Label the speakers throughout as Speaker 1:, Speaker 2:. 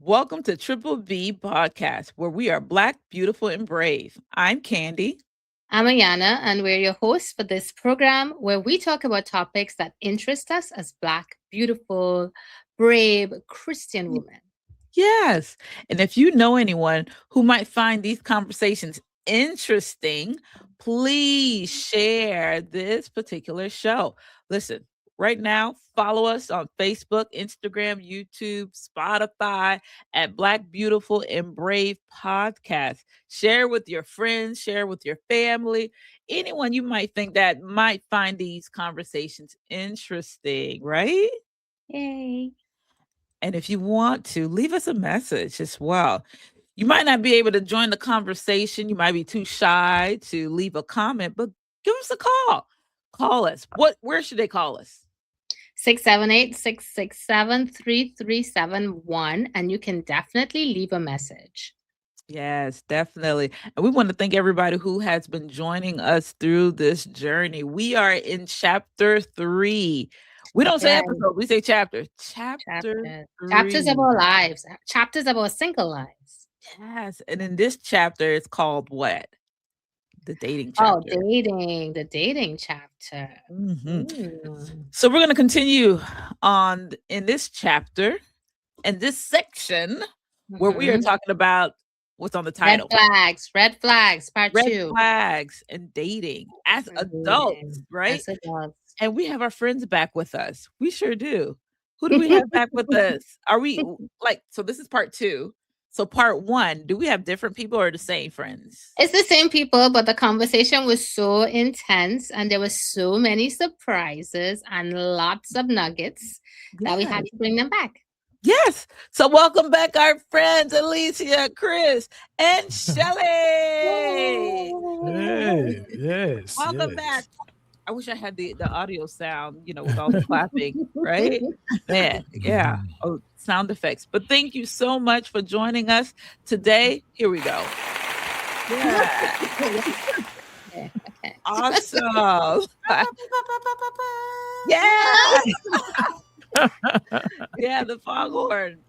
Speaker 1: Welcome to Triple B Podcast, where we are Black, Beautiful, and Brave. I'm Candy.
Speaker 2: I'm Ayana, and we're your hosts for this program where we talk about topics that interest us as Black, beautiful, brave Christian women.
Speaker 1: Yes. And if you know anyone who might find these conversations interesting, please share this particular show. Listen, right now, follow us on Facebook, Instagram, YouTube, Spotify at Black, Beautiful, and Brave Podcast. Share with your friends, share with your family, anyone you might think that might find these conversations interesting, right?
Speaker 2: Yay.
Speaker 1: And if you want to, leave us a message as well. You might not be able to join the conversation. You might be too shy to leave a comment, but give us a call. Call us. Where should they call us?
Speaker 2: 678-667-3371, and you can definitely leave a message.
Speaker 1: Yes, definitely. And we want to thank everybody who has been joining us through this journey. We are in chapter 3. We don't say
Speaker 2: Yes.
Speaker 1: episode, we say chapter. Chapter
Speaker 2: Chapters
Speaker 1: 3.
Speaker 2: of our lives, chapters of our single lives.
Speaker 1: Yes. And in this chapter, it's called what? The dating
Speaker 2: Oh,
Speaker 1: chapter.
Speaker 2: the dating chapter.
Speaker 1: So we're going to continue on in this chapter and this section where we are talking about what's on the title.
Speaker 2: Red flags, part
Speaker 1: Red
Speaker 2: 2.
Speaker 1: flags and dating as adults, right?
Speaker 2: As adults.
Speaker 1: And we have our friends back with us. We sure do. Who do we have back with us? Are we so this is part 2. So part 1, do we have different people or the same friends?
Speaker 2: It's the same people, but the conversation was so intense and there were so many surprises and lots of nuggets that we had to bring them back.
Speaker 1: Yes. So welcome back our friends Alicia, Chris, and Shelly.
Speaker 3: Hey, yes.
Speaker 1: Welcome back. I wish I had the audio sound, with all the clapping, right? Yeah. Oh, sound effects. But thank you so much for joining us today. Here we go. Yeah. Awesome. Yeah. Yeah, the foghorn.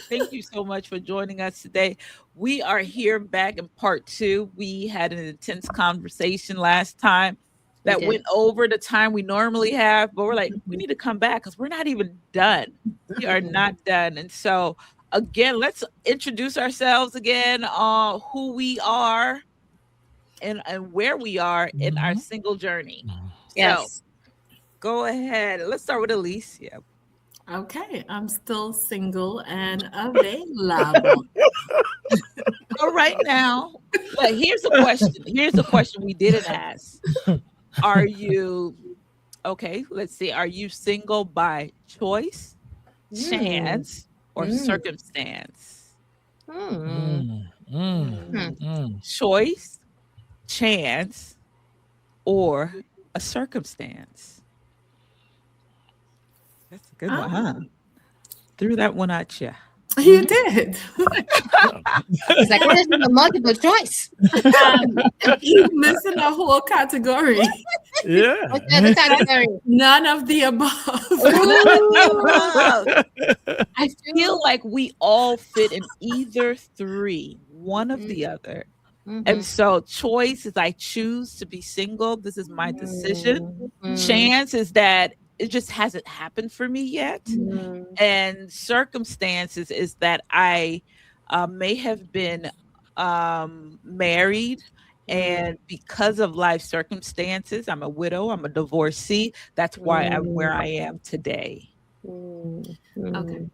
Speaker 1: Thank you so much for joining us today. We are here back in part 2. We had an intense conversation last time that went over the time we normally have, but we're like, we need to come back because we're not even done. We are not done. And so again, let's introduce ourselves again, who we are and where we are in our single journey.
Speaker 2: Yes.
Speaker 1: So go ahead. Let's start with Alicia.
Speaker 4: Okay, I'm still single and available.
Speaker 1: All right now, but here's a question. Here's a question we didn't ask. Are you okay? Let's see. Are you single by choice, chance, or circumstance? Choice, chance, or a circumstance? That's a good one, huh? Threw that one at you.
Speaker 4: You did.
Speaker 2: It's like, what is the multiple choice?
Speaker 4: You're missing a whole category.
Speaker 3: Yeah.
Speaker 2: What's the other category?
Speaker 4: None of the above.
Speaker 1: I feel like we all fit in either 3, one of the other. And so choice is I choose to be single. This is my decision. Chance is that it just hasn't happened for me yet. And circumstances is that I may have been married, and because of life circumstances, I'm a widow, I'm a divorcee. That's why I'm where I am today.
Speaker 4: Okay.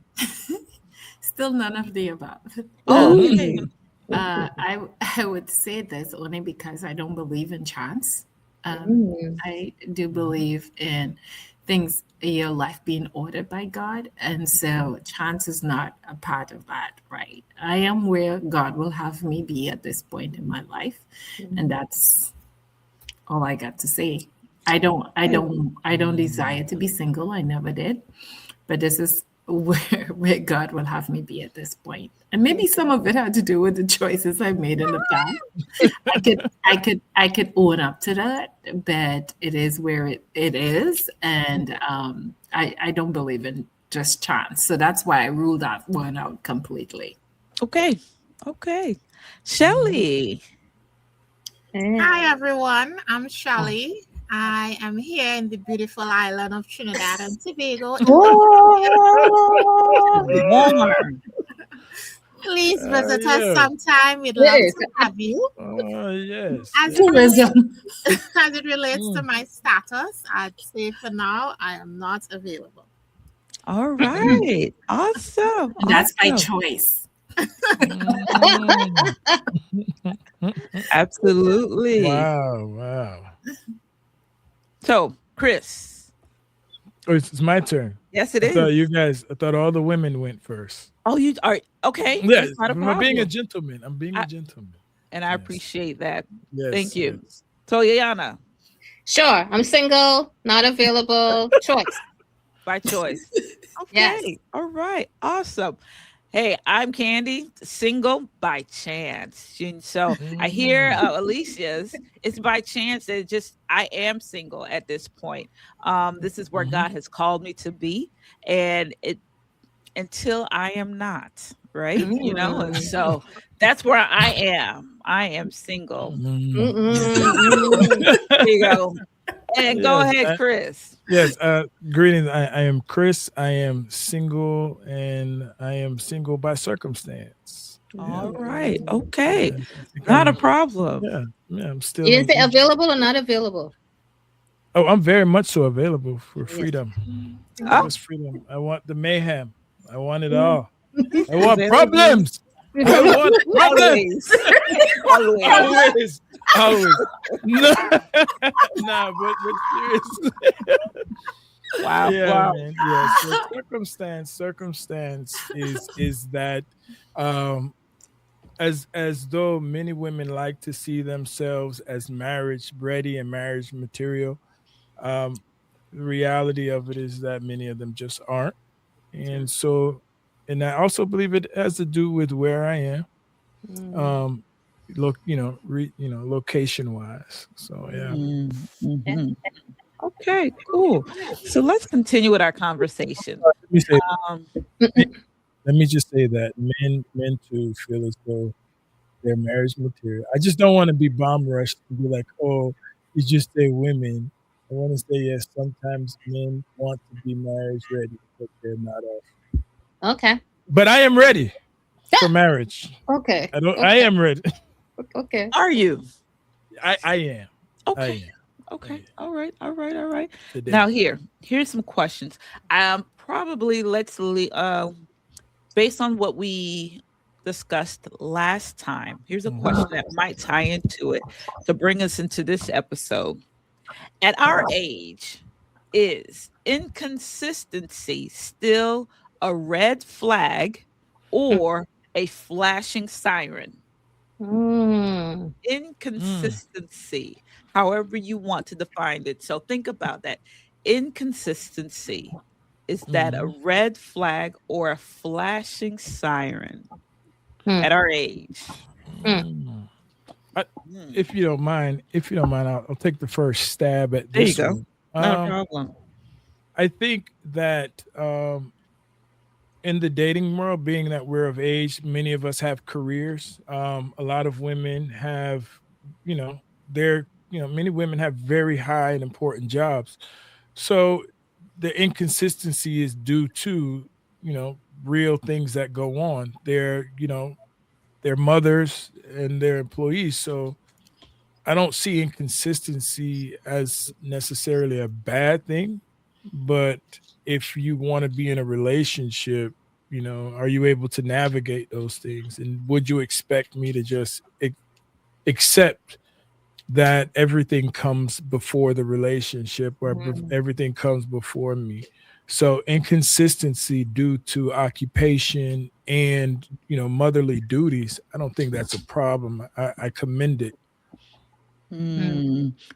Speaker 4: Still none of the above.
Speaker 1: Okay.
Speaker 4: I would say this only because I don't believe in chance. I do believe in things in your life being ordered by God. And so chance is not a part of that, right? I am where God will have me be at this point in my life. And that's all I got to say. I don't desire to be single. I never did. But this is where God will have me be at this point. And maybe some of it had to do with the choices I've made in the past. I could own up to that, but it is where it is. And I don't believe in just chance. So that's why I ruled that one out completely.
Speaker 1: Okay. Shelley.
Speaker 5: Hi everyone, I'm Shelley. I am here in the beautiful island of Trinidad and Tobago.
Speaker 1: Warm.
Speaker 5: Please visit us
Speaker 3: yeah.
Speaker 5: sometime. We'd love to have you.
Speaker 3: Yes.
Speaker 5: As
Speaker 3: yes.
Speaker 5: it relates,
Speaker 2: Tourism.
Speaker 5: as it relates to my status, I'd say for now I am not available.
Speaker 1: All right. Awesome.
Speaker 4: And that's by
Speaker 1: Awesome.
Speaker 4: choice.
Speaker 1: Absolutely.
Speaker 3: Wow.
Speaker 1: So, Chris.
Speaker 3: Oh, it's my turn.
Speaker 1: Yes, it
Speaker 3: I
Speaker 1: is.
Speaker 3: thought all the women went first.
Speaker 1: Oh, you are okay.
Speaker 3: Yes,
Speaker 1: That's not a
Speaker 3: I'm
Speaker 1: problem.
Speaker 3: being a gentleman. I'm being a gentleman.
Speaker 1: And I
Speaker 3: Yes.
Speaker 1: appreciate that.
Speaker 3: Yes.
Speaker 1: Thank you.
Speaker 3: yes.
Speaker 1: So, Yana,
Speaker 2: Sure. I'm single, not available. Choice.
Speaker 1: by choice. Okay.
Speaker 2: Yes.
Speaker 1: All right. Awesome. Hey, I'm Candy, single by chance. And so I hear Alicia's, it's by chance that I am single at this point. This is where God has called me to be. And until I am not, right? You know, and so that's where I am. I am single. There you go. And go
Speaker 3: Yes,
Speaker 1: ahead, Chris.
Speaker 3: Yes. Greetings. I am Chris. I am single, and I am single by circumstance.
Speaker 1: All right. Okay.
Speaker 3: Yeah, I think
Speaker 1: Not a
Speaker 3: I'm-
Speaker 1: problem.
Speaker 3: Yeah. I'm still.
Speaker 2: You didn't say
Speaker 3: engaged.
Speaker 2: available or not available?
Speaker 3: Oh, I'm very much so available for freedom.
Speaker 1: Oh.
Speaker 3: Just freedom. I want the mayhem. I want it all. I want
Speaker 1: Available.
Speaker 3: problems. I want problems.
Speaker 1: Always.
Speaker 3: Always. No, nah, but seriously.
Speaker 1: Wow.
Speaker 3: Yeah,
Speaker 1: Wow.
Speaker 3: man. Yeah. So circumstance is that as though many women like to see themselves as marriage ready and marriage material. The reality of it is that many of them just aren't. And so, and I also believe it has to do with where I am. Location wise. So yeah.
Speaker 1: Mhm. Okay, cool. So let's continue with our conversation.
Speaker 3: Let me say,
Speaker 1: Um,
Speaker 3: let me just say that men too feel as though they're marriage material. I just don't want to be bomb rushed and be like, oh, you just say women. I want to say yes. Sometimes men want to be marriage ready, but they're not all.
Speaker 2: Okay.
Speaker 3: But I am ready for marriage.
Speaker 2: Okay.
Speaker 3: I am ready.
Speaker 2: Okay.
Speaker 1: are you?
Speaker 3: I am.
Speaker 1: Okay.
Speaker 3: I am.
Speaker 1: Okay. All right.
Speaker 3: Today.
Speaker 1: Now here's some questions. Probably based on what we discussed last time. Here's a question that might tie into it to bring us into this episode. At our age, is inconsistency still a red flag or a flashing siren? Inconsistency, however you want to define it. So think about that. Inconsistency, is that a red flag or a flashing siren at our age?
Speaker 3: If you don't mind, I'll take the first stab at
Speaker 1: There you
Speaker 3: this
Speaker 1: go.
Speaker 3: one.
Speaker 1: Not a problem.
Speaker 3: I think that in the dating world, being that we're of age, many of us have careers. A lot of women have, many women have very high and important jobs. So the inconsistency is due to, real things that go on. They're mothers and their employees. So I don't see inconsistency as necessarily a bad thing, but if you want to be in a relationship, are you able to navigate those things? And would you expect me to just accept that everything comes before the relationship or everything comes before me? So inconsistency due to occupation and, motherly duties, I don't think that's a problem. I commend it.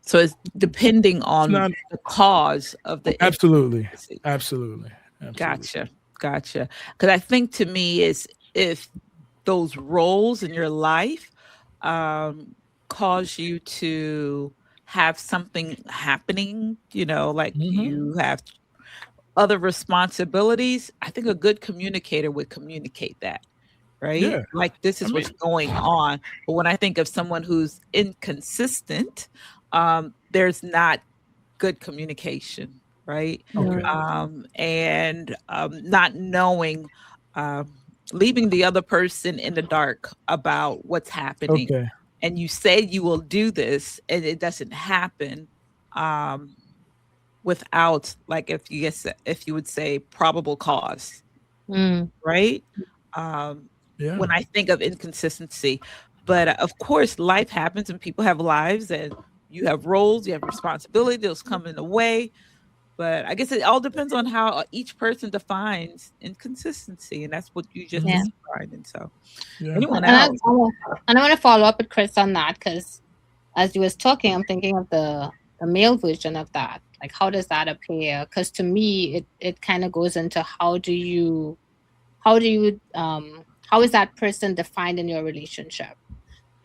Speaker 1: So it's depending on
Speaker 3: not-
Speaker 1: the cause of the
Speaker 3: Absolutely.
Speaker 1: inconsistency.
Speaker 3: Absolutely.
Speaker 1: Gotcha. Because I think to me is if those roles in your life cause you to have something happening, like you have other responsibilities, I think a good communicator would communicate that, right?
Speaker 3: Yeah.
Speaker 1: Like, this is what's going on. But when I think of someone who's inconsistent, there's not good communication, right?
Speaker 3: Okay.
Speaker 1: And not knowing, leaving the other person in the dark about what's happening.
Speaker 3: Okay.
Speaker 1: And you say you will do this, and it doesn't happen, without, like, if you would say probable cause, right?
Speaker 3: Yeah.
Speaker 1: When I think of inconsistency, but of course, life happens, and people have lives, and you have roles, you have responsibility, those come in the way. But I guess it all depends on how each person defines inconsistency, and that's what you just described. And so,
Speaker 3: Yeah.
Speaker 1: anyone
Speaker 2: And
Speaker 1: else?
Speaker 2: I want to follow up with Chris on that, because as you was talking, I'm thinking of the male version of that. Like, how does that appear? Because to me, it kind of goes into how is that person defined in your relationship?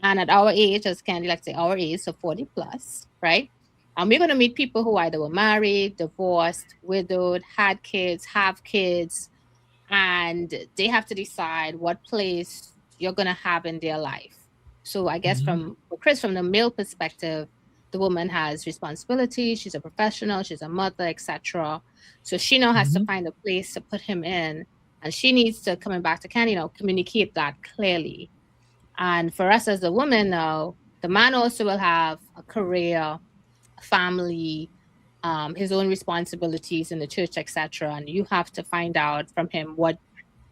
Speaker 2: And at our age, as Candy likes to say, our age, so 40 plus, right? And we're going to meet people who either were married, divorced, widowed, had kids, have kids, and they have to decide what place you're going to have in their life. So I guess from Chris, from the male perspective, the woman has responsibility. She's a professional. She's a mother, etc. So she now has to find a place to put him in, and she needs to, coming back to Candy now, communicate that clearly. And for us as a woman now, the man also will have a career, a family, his own responsibilities in the church, etc. And you have to find out from him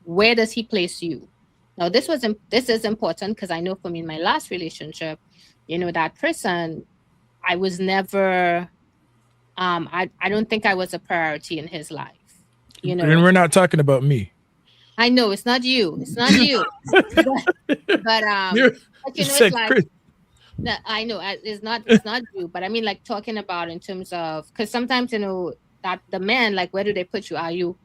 Speaker 2: where does he place you. Now, this is important, because I know for me in my last relationship, that person, I was never, I don't think I was a priority in his life.
Speaker 3: And we're not talking about me.
Speaker 2: I know it's not you. It's not you. but it's like, Chris. No, I know it's not you. But I mean, like, talking about in terms of, because sometimes that the men, like, where do they put you? Are you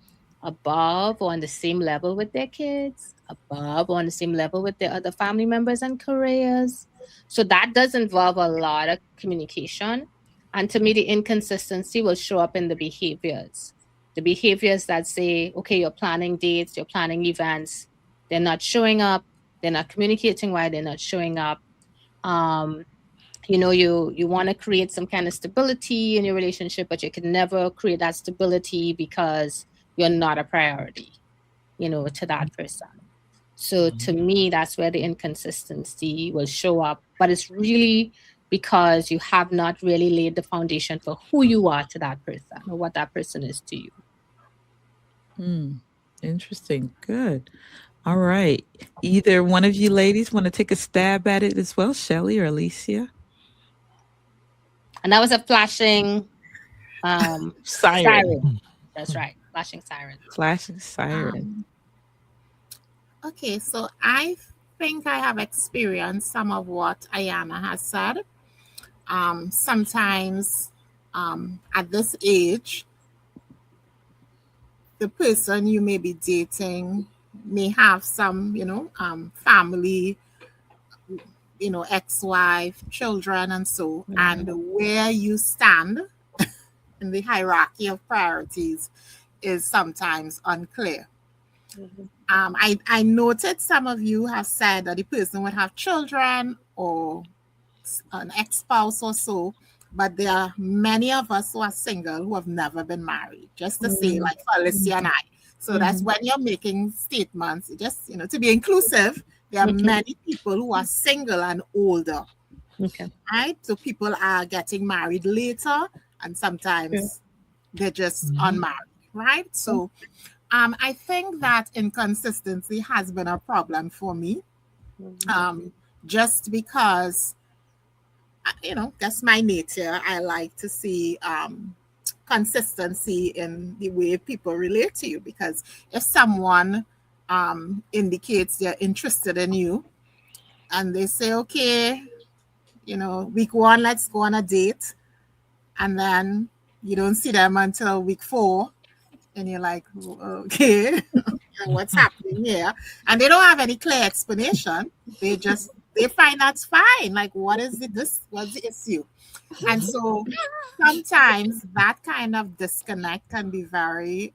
Speaker 2: above or on the same level with their kids? Above or on the same level with their other family members and careers? So that does involve a lot of communication. And to me, the inconsistency will show up in the behaviors. The behaviors that say, okay, you're planning dates, you're planning events, they're not showing up, they're not communicating why they're not showing up. You want to create some kind of stability in your relationship, but you can never create that stability because you're not a priority, to that person. So to me, that's where the inconsistency will show up. But it's really because you have not really laid the foundation for who you are to that person or what that person is to you.
Speaker 1: Interesting. Good. All right. Either one of you ladies want to take a stab at it as well, Shelly or Alicia?
Speaker 2: And that was a flashing
Speaker 1: siren.
Speaker 2: That's right. Flashing siren.
Speaker 1: Flashing siren.
Speaker 5: Okay, so I think I have experienced some of what Ayana has said. Sometimes at this age, the person you may be dating may have some, family, ex-wife, children, and so, and where you stand in the hierarchy of priorities is sometimes unclear. I noted some of you have said that the person would have children or an ex-spouse or so, but there are many of us who are single who have never been married, just to say, like Alicia and I. So that's when you're making statements, just, to be inclusive, there are many people who are single and older, right? So people are getting married later, and sometimes they're just unmarried, right? So I think that inconsistency has been a problem for me, just because, that's my nature. I like to see consistency in the way people relate to you, because if someone indicates they're interested in you and they say, okay, week 1, let's go on a date, and then you don't see them until week 4, and you're like, okay, what's happening here? And they don't have any clear explanation. They just they find that's fine. Like, what is it? What's the issue? And so sometimes that kind of disconnect can be very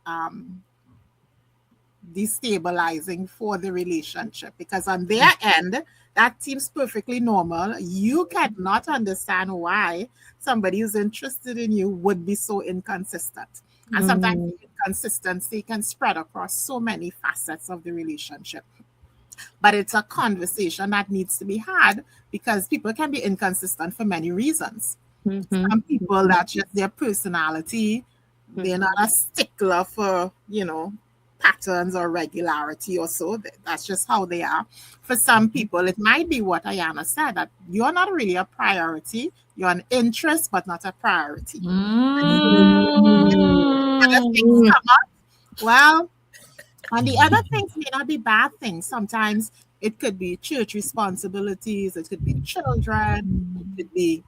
Speaker 5: destabilizing for the relationship, because on their end, that seems perfectly normal. You cannot understand why somebody who's interested in you would be so inconsistent. And sometimes inconsistency can spread across so many facets of the relationship. But it's a conversation that needs to be had, because people can be inconsistent for many reasons. Some people, that's just their personality. They're not a stickler for, patterns or regularity or so. That's just how they are. For some people, it might be what Ayana said, that you're not really a priority. You're an interest, but not a priority. Other things come up. Well, and the other things may not be bad things. Sometimes it could be church responsibilities. It could be children. It could be,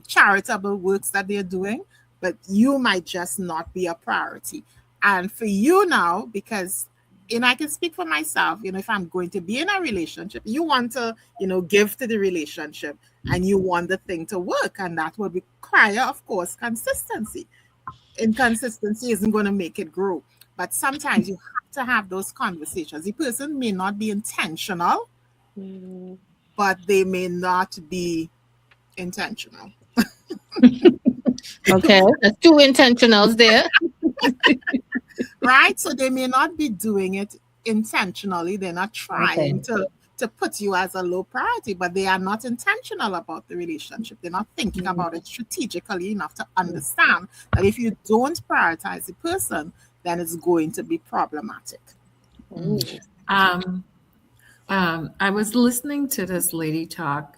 Speaker 5: charitable works that they're doing. But you might just not be a priority. And for you now, because, I can speak for myself, if I'm going to be in a relationship, you want to, give to the relationship, and you want the thing to work. And that will require, of course, consistency. Inconsistency isn't going to make it grow. But sometimes you have to have those conversations. The person may not be intentional, but they may not be intentional.
Speaker 2: Okay, there's two intentionals there.
Speaker 5: Right? So they may not be doing it intentionally. They're not trying to put you as a low priority, but they are not intentional about the relationship. They're not thinking about it strategically enough to understand that if you don't prioritize the person, then it's going to be problematic.
Speaker 4: I was listening to this lady talk.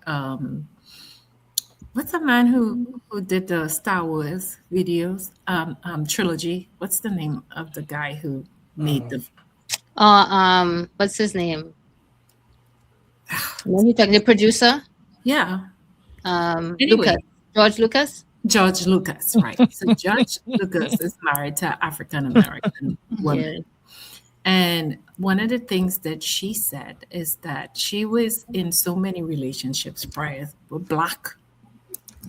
Speaker 4: What's the man who did the Star Wars videos trilogy? What's the name of the guy who made the?
Speaker 2: What's his name? When you talking the producer?
Speaker 4: Yeah.
Speaker 2: Lucas. George Lucas.
Speaker 4: George Lucas, right? So George Lucas is married to African American woman. And one of the things that she said is that she was in so many relationships prior, Black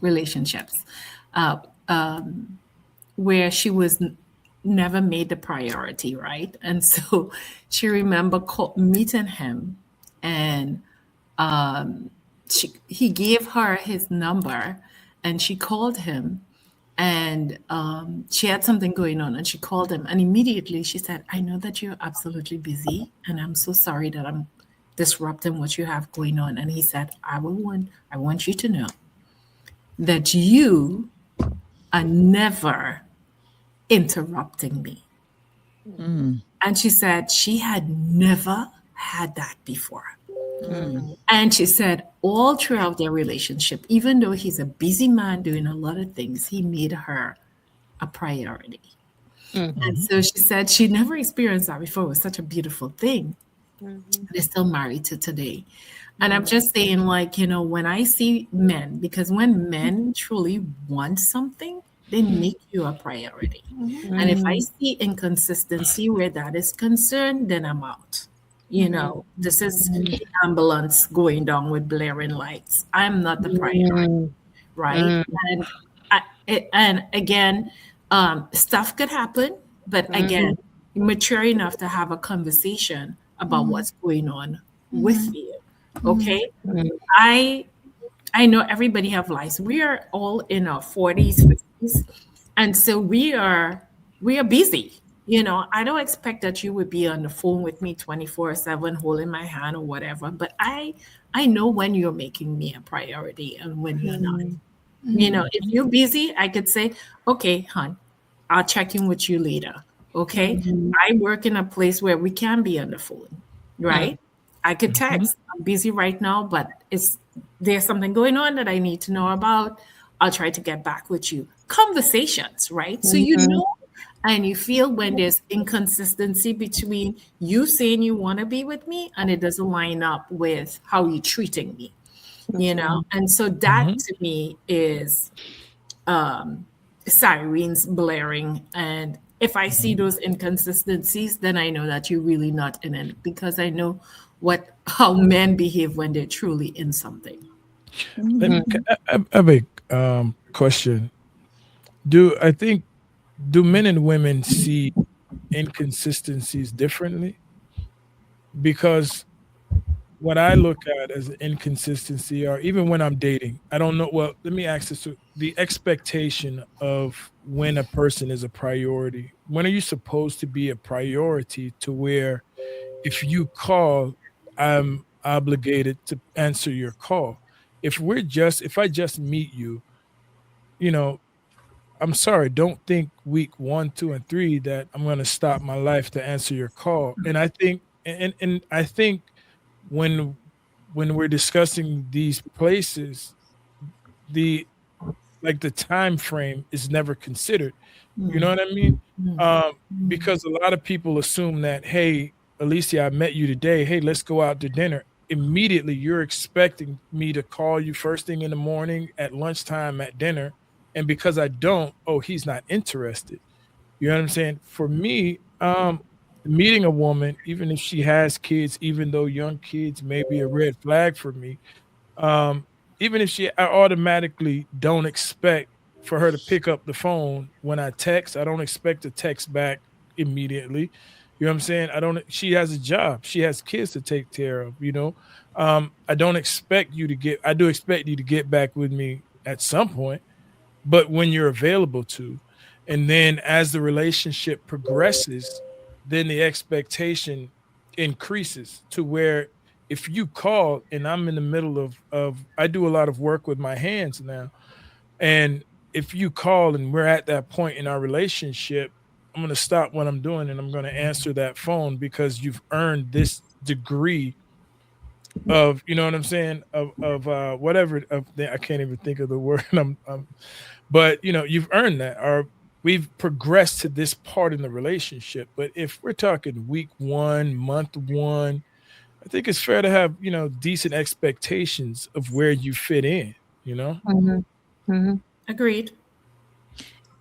Speaker 4: relationships, where she was never made the priority, right? And so she remember meeting him, and he gave her his number, and she called him, and she had something going on, and she called him, and immediately she said, I know that you're absolutely busy, and I'm so sorry that I'm disrupting what you have going on. And he said, I want you to know that you are never interrupting me. And she said she had never had that before. And she said all throughout their relationship, even though he's a busy man doing a lot of things, he made her a priority. And so she said she never experienced that before. It was such a beautiful thing. They're still married to today. And I'm just saying, like, when I see men, because when men truly want something, they make you a priority. And if I see inconsistency where that is concerned, then I'm out. This is the ambulance going down with blaring lights. I'm not the priority, right? And again, stuff could happen, but again, mature enough to have a conversation about what's going on with you. Okay. I know everybody have lives. We are all in our 40s, 50s, and so we are busy. I don't expect that you would be on the phone with me 24/7, holding my hand or whatever. But I know when you're making me a priority and when you're not. If you're busy, I could say, okay, hon, I'll check in with you later. Okay. I work in a place where we can be on the phone, right? I could text, I'm busy right now, but there's something going on that I need to know about. I'll try to get back with you. Conversations, right? So and you feel when there's inconsistency between you saying you want to be with me and it doesn't line up with how you're treating me, And so that to me is sirens blaring, and if I see those inconsistencies, then I know that you're really not in it, because I know how men behave when they're truly in something.
Speaker 3: I have a question. Do men and women see inconsistencies differently? Because what I look at as an inconsistency, or even when I'm dating, I don't know. Well, let me ask this: the expectation of when a person is a priority. When are you supposed to be a priority to where if you call, I'm obligated to answer your call? If I just meet you, you know, I'm sorry, don't think week 1, 2, and 3 that I'm going to stop my life to answer your call. And I think, and I think when we're discussing these places, the the time frame is never considered. You know what I mean? Because a lot of people assume that, hey, Alicia, I met you today. Hey, let's go out to dinner. Immediately, you're expecting me to call you first thing in the morning, at lunchtime, at dinner. And because I don't, oh, he's not interested. You know what I'm saying? For me, meeting a woman, even if she has kids, even though young kids may be a red flag for me, even if I automatically don't expect for her to pick up the phone when I text. I don't expect to text back immediately. You know what I'm saying? She has a job. She has kids to take care of, I don't expect you to I do expect you to get back with me at some point, but when you're available to. And then as the relationship progresses, then the expectation increases to where if you call and I'm in the middle of I do a lot of work with my hands now. And if you call and we're at that point in our relationship, I'm going to stop what I'm doing and I'm going to answer that phone because you've earned this degree of, you know what I'm saying? Of whatever, I can't even think of the word. But you've earned that, or we've progressed to this part in the relationship. But if we're talking week 1, month 1, I think it's fair to have, decent expectations of where you fit in,
Speaker 4: Agreed.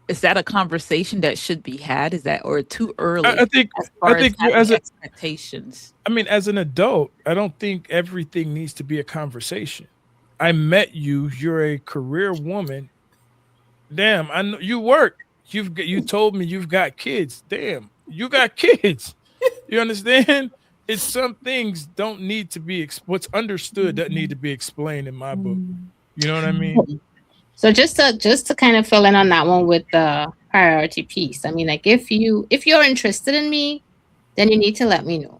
Speaker 1: Is that a conversation that should be had? Is that, or too early?
Speaker 3: I think
Speaker 1: as expectations.
Speaker 3: I mean, as an adult, I don't think everything needs to be a conversation. I met you. You're a career woman. Damn, I know you work. You told me you've got kids. Damn, you got kids. You understand? It's some things don't need to be what's understood doesn't need to be explained in my book. You know what I mean?
Speaker 2: So just to kind of fill in on that one with the priority piece. I mean, like if you're interested in me, then you need to let me know,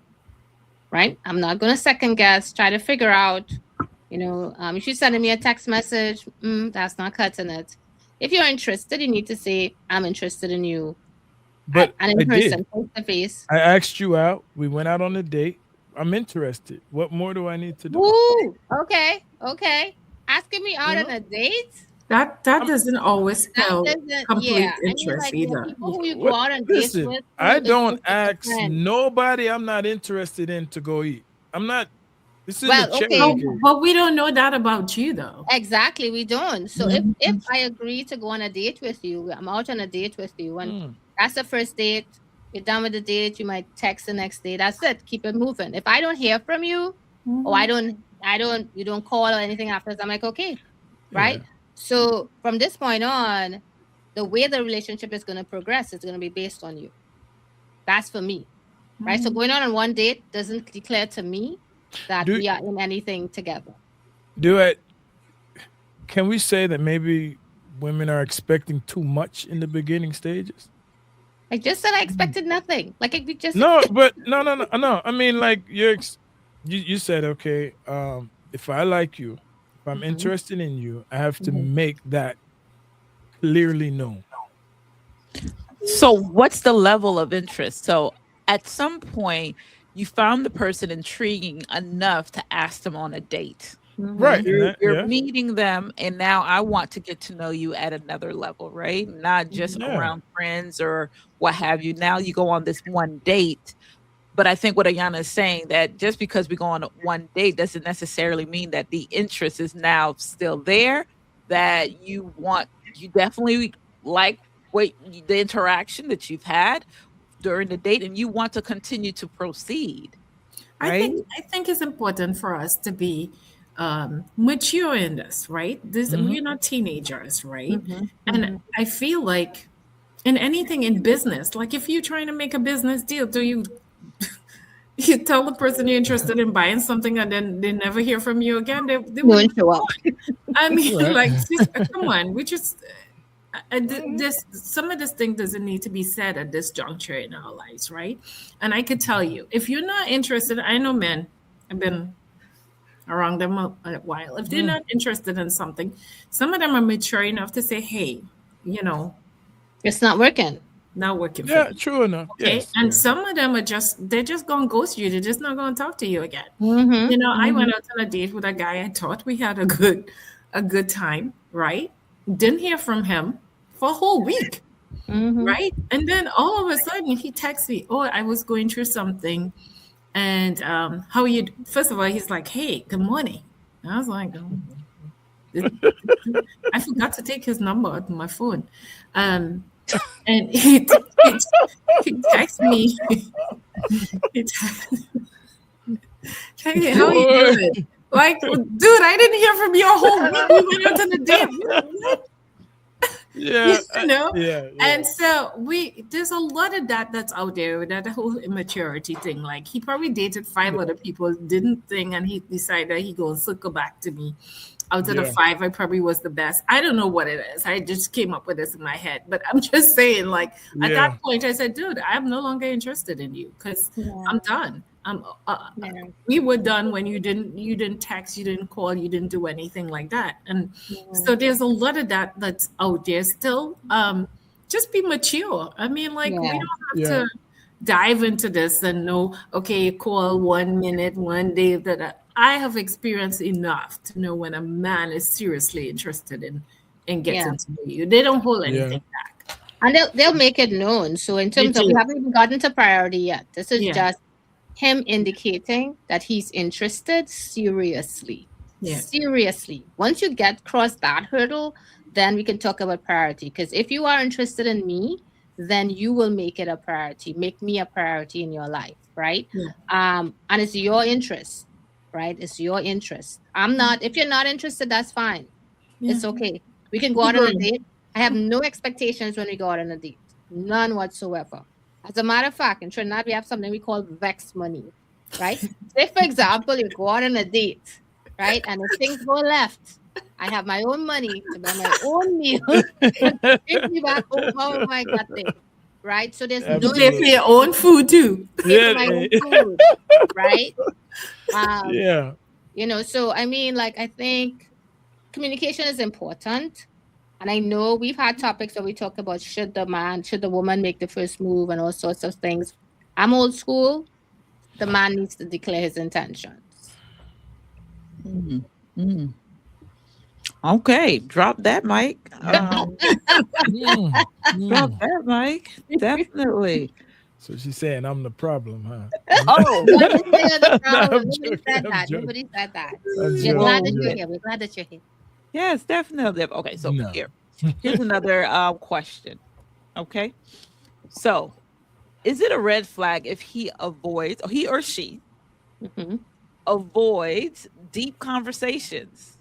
Speaker 2: right? I'm not going to second guess, try to figure out, if you're sending me a text message, that's not cutting it. If you're interested, you need to say, I'm interested in you.
Speaker 3: But
Speaker 2: and in person, face to face.
Speaker 3: I asked you out. We went out on a date. I'm interested. What more do I need to do?
Speaker 2: Ooh, okay. Asking me out on a date?
Speaker 4: That doesn't always spell complete interest either.
Speaker 2: Who you go out on dates with,
Speaker 3: I don't ask nobody I'm not interested in to go eat. I'm not. This is
Speaker 4: but we don't know that about you, though.
Speaker 2: Exactly, we don't. So if I agree to go on a date with you, I'm out on a date with you, and that's the first date. You're done with the date. You might text the next day. That's it. Keep it moving. If I don't hear from you, or you don't call or anything after, I'm like, okay, right? Yeah. So from this point on, the way the relationship is going to progress is going to be based on you. That's for me, right? So going on one date doesn't declare to me that we are in anything together.
Speaker 3: Can we say that maybe women are expecting too much in the beginning stages?
Speaker 2: I just said I expected nothing. Like we just
Speaker 3: no. I mean, like you said, okay, if I like you, if I'm interested in you, I have to make that clearly known.
Speaker 1: So what's the level of interest? So at some point, you found the person intriguing enough to ask them on a date.
Speaker 3: Right.
Speaker 1: You're meeting them, and now I want to get to know you at another level, right? Not just around friends or what have you. Now you go on this one date. But I think what Ayana is saying, that just because we go on one date doesn't necessarily mean that the interest is now still there, that you definitely like the interaction that you've had during the date, and you want to continue to proceed. Right?
Speaker 4: I think it's important for us to be mature in this, right? We're not teenagers, right? And I feel like in anything in business, like if you're trying to make a business deal, do you tell the person you're interested in buying something and then they never hear from you again? They
Speaker 2: Won't show up.
Speaker 4: I mean, like, come on, we just some of this thing doesn't need to be said at this juncture in our lives, right? And I could tell you, if you're not interested, I know men, I've been around them a while. If they're not interested in something, some of them are mature enough to say, hey,
Speaker 2: it's not working.
Speaker 4: Not working for
Speaker 3: Yeah,
Speaker 4: me.
Speaker 3: true enough.
Speaker 4: Okay.
Speaker 3: Yes.
Speaker 4: And some of them they're just going to ghost you. They're just not going to talk to you again. I went out on a date with a guy. I thought we had a good time, right? Didn't hear from him for a whole week, right? And then all of a sudden he texts me, oh, I was going through something. And how are you? First of all, he's like, hey, good morning. And I was like, I forgot to take his number out of my phone. And he texts me. Hey, how are you doing? Like, dude, I didn't hear from you a whole week. We went out on a date.
Speaker 3: Yeah.
Speaker 4: Yeah. And so there's a lot of that's out there, that whole immaturity thing. Like, he probably dated 5 other people, didn't think, and he decided he go circle back to me. Out of the 5, I probably was the best. I don't know what it is. I just came up with this in my head. But I'm just saying, like, at that point, I said, dude, I'm no longer interested in you because I'm done. We were done when you didn't text, you didn't call, you didn't do anything like that. And so there's a lot of that's out there still. Just be mature. I mean, like, we don't have to dive into this and know, okay, call 1 minute, 1 day, that I have experienced enough to know when a man is seriously interested in getting to know you. They don't hold anything back.
Speaker 2: And they'll make it known. So in terms of, we haven't even gotten to priority yet. This is just him indicating that he's interested seriously. Seriously. Once you cross that hurdle, then we can talk about priority. Because if you are interested in me, then you will make it a priority. Make me a priority in your life, right? And it's your interest, right? It's your interest. If you're not interested, that's fine. It's okay. We can go out on a date. I have no expectations when we go out on a date. None whatsoever. As a matter of fact, in Trinidad, we have something we call vex money, right? Say, for example, you go out on a date, right? And if things go left, I have my own money to buy my own meal and take me back home. Oh my God, right? So there's
Speaker 4: no pay for your own food too.
Speaker 2: My own food, right? So I mean, like, I think communication is important. And I know we've had topics where we talk about should the woman make the first move and all sorts of things. I'm old school. The man needs to declare his intentions.
Speaker 1: Okay, drop that mic. Drop that mic. Definitely.
Speaker 3: So she's saying I'm the problem, huh?
Speaker 2: Oh, nobody said that. Nobody said that. We're glad that you're here. We're glad that you're here.
Speaker 1: Yes, definitely. Okay, so here's another question. Okay, so is it a red flag if he or she avoids deep conversations?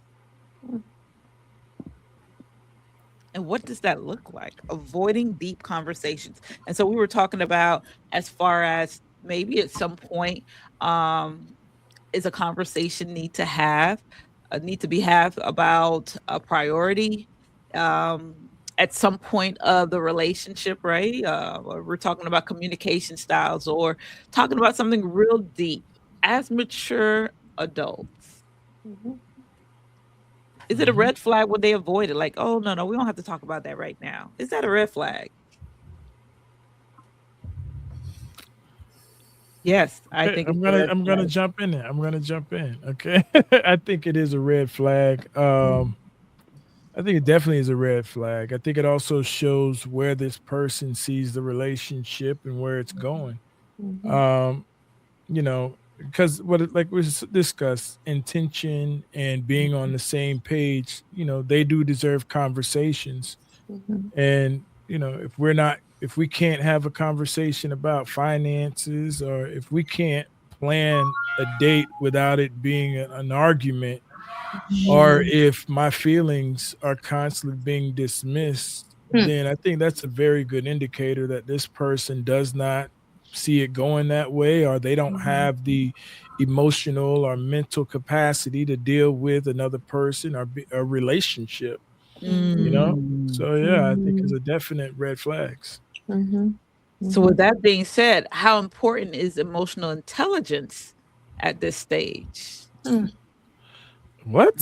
Speaker 1: And what does that look like? Avoiding deep conversations. And so we were talking about, as far as maybe at some point, is a conversation need to be had about a priority at some point of the relationship, right? We're talking about communication styles, or talking about something real deep as mature adults. Is it a red flag when they avoid it? Like, oh, no, we don't have to talk about that right now. Is that a red flag? Yes, I think
Speaker 3: I'm gonna jump in there. I'm gonna jump in. Okay. I think it is a red flag. I think it definitely is a red flag. I think it also shows where this person sees the relationship and where it's going. Because like we discussed, intention and being on the same page, they do deserve conversations. And if we can't have a conversation about finances, or if we can't plan a date without it being an argument, or if my feelings are constantly being dismissed, then I think that's a very good indicator that this person does not see it going that way, or they don't have the emotional or mental capacity to deal with another person or a relationship. So yeah, I think it's a definite red flags.
Speaker 1: So with that being said, how important is emotional intelligence at this stage?
Speaker 3: What?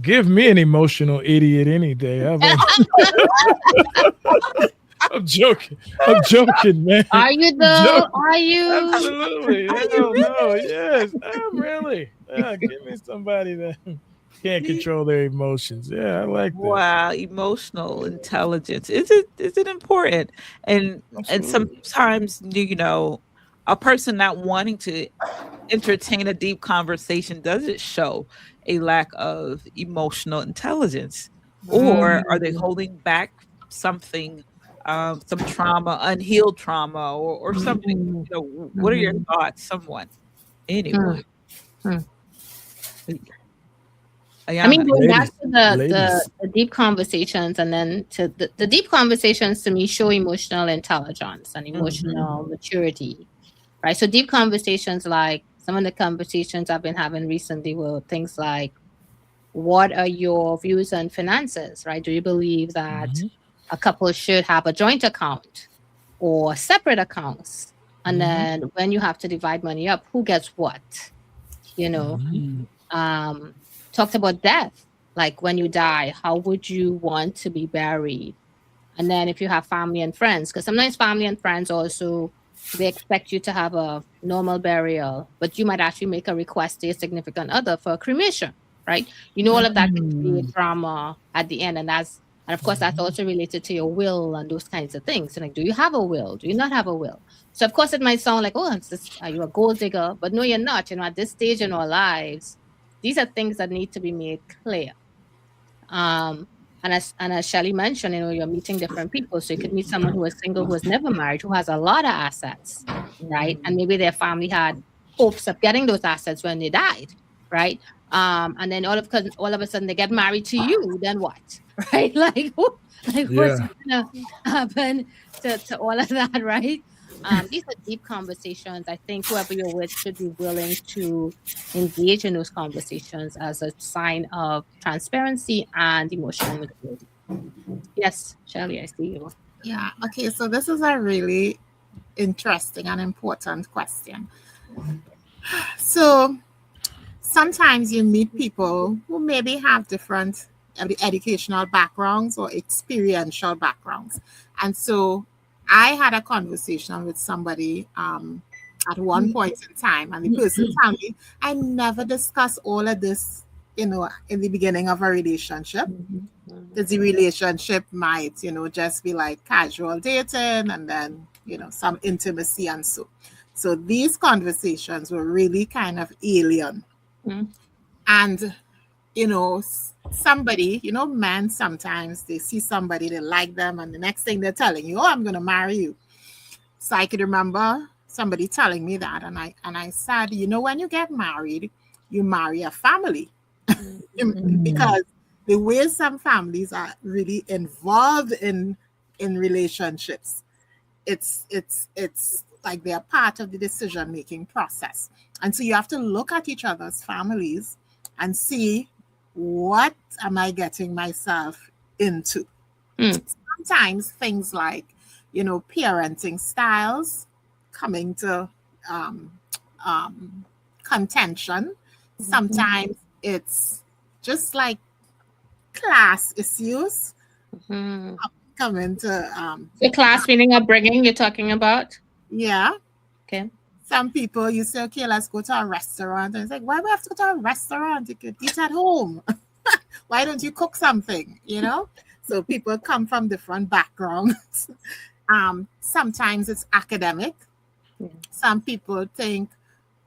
Speaker 3: Give me an emotional idiot any day. I'm joking, man.
Speaker 2: Are you though? Are you?
Speaker 3: Absolutely. Hell no. Yes, I'm really. Give me somebody that can't control their emotions. Yeah, I like that.
Speaker 1: Wow, emotional intelligence. Is it important? And sometimes, a person not wanting to entertain a deep conversation, does it show a lack of emotional intelligence? Or are they holding back something, some trauma, unhealed trauma, or something? What are your thoughts, someone? Anyone?
Speaker 2: I mean, going back to the
Speaker 3: Ladies.
Speaker 2: deep conversations, and then to the deep conversations, to me, show emotional intelligence and emotional maturity, right? So deep conversations, like some of the conversations I've been having recently, were things like, what are your views on finances, right? Do you believe that a couple should have a joint account or separate accounts? And then when you have to divide money up, who gets what? Talked about death, like when you die, how would you want to be buried? And then if you have family and friends, because sometimes family and friends also, they expect you to have a normal burial, but you might actually make a request to your significant other for a cremation, right? All of that can create drama at the end, and of course that's also related to your will and those kinds of things. And like, do you have a will? Do you not have a will? So of course it might sound like, oh, are you a gold digger? But no, you're not. At this stage in our lives, these are things that need to be made clear. And as Shelly mentioned, you're meeting different people. So you could meet someone who is single, who was never married, who has a lot of assets, right? And maybe their family had hopes of getting those assets when they died, right? And then all of a sudden they get married to you. Then what, right? Like what's gonna happen to all of that, right? These are deep conversations. I think whoever you're with should be willing to engage in those conversations as a sign of transparency and emotional maturity. Yes, Shelly, I see you.
Speaker 5: Yeah. Okay. So this is a really interesting and important question. So sometimes you meet people who maybe have different educational backgrounds or experiential backgrounds. And so I had a conversation with somebody at one point in time, and the person told me, I never discuss all of this, in the beginning of a relationship. Because the relationship might, just be like casual dating, and then, some intimacy and so. So these conversations were really kind of alien. And, somebody, men sometimes they see somebody, they like them, and the next thing they're telling you, oh, I'm going to marry you. So I could remember somebody telling me that, and I said, when you get married, you marry a family. Because the way some families are really involved in relationships, it's like they're part of the decision-making process. And so you have to look at each other's families and see, what am I getting myself into? Sometimes things like, parenting styles coming to contention. Sometimes it's just like class issues coming to
Speaker 2: the class meaning upbringing you're talking about.
Speaker 5: Yeah.
Speaker 2: Okay. Some
Speaker 5: people, you say, okay, let's go to a restaurant. And it's like, why do we have to go to a restaurant? You could eat at home. Why don't you cook something? So people come from different backgrounds. Sometimes it's academic. Some people think,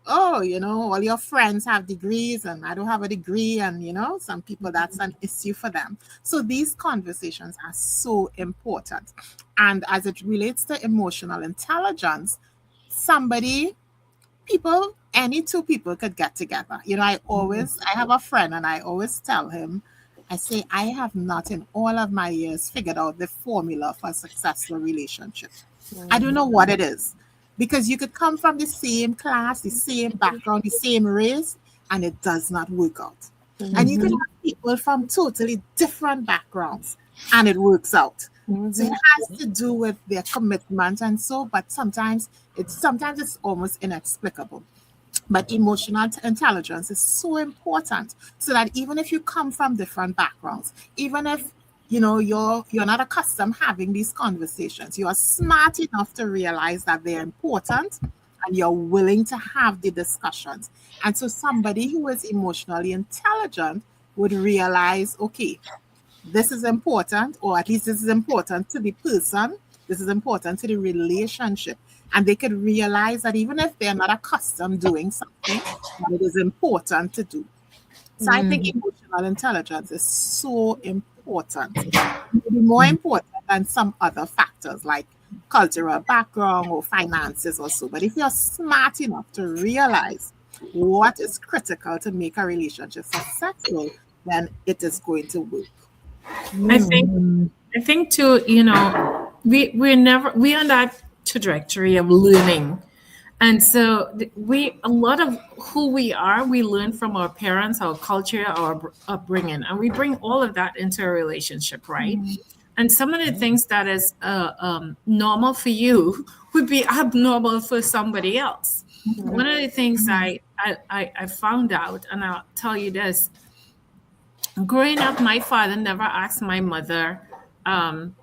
Speaker 5: oh, all your friends have degrees and I don't have a degree. And, some people, that's an issue for them. So these conversations are so important. And as it relates to emotional intelligence, any two people could get together. I have a friend and I always tell him, I say, I have not in all of my years figured out the formula for a successful relationship. I don't know what it is. Because you could come from the same class, the same background, the same race, and it does not work out. And you could have people from totally different backgrounds, and it works out. So it has to do with their commitment and so, but sometimes it's almost inexplicable. But emotional intelligence is so important, so that even if you come from different backgrounds, even if you're not accustomed having these conversations, you are smart enough to realize that they're important and you're willing to have the discussions. And so somebody who is emotionally intelligent would realize, okay, this is important, or at least this is important to the person, this is important to the relationship. And they could realize that even if they're not accustomed doing something, it is important to do. So I think emotional intelligence is so important. Maybe more important than some other factors like cultural background or finances or so. But if you're smart enough to realize what is critical to make a relationship successful, then it is going to work.
Speaker 4: I think too, we're on that trajectory of learning. And so a lot of who we are, we learn from our parents, our culture, our upbringing, and we bring all of that into a relationship, right? And some of the things that is normal for you would be abnormal for somebody else. One of the things I found out, and I'll tell you this, growing up, my father never asked my mother,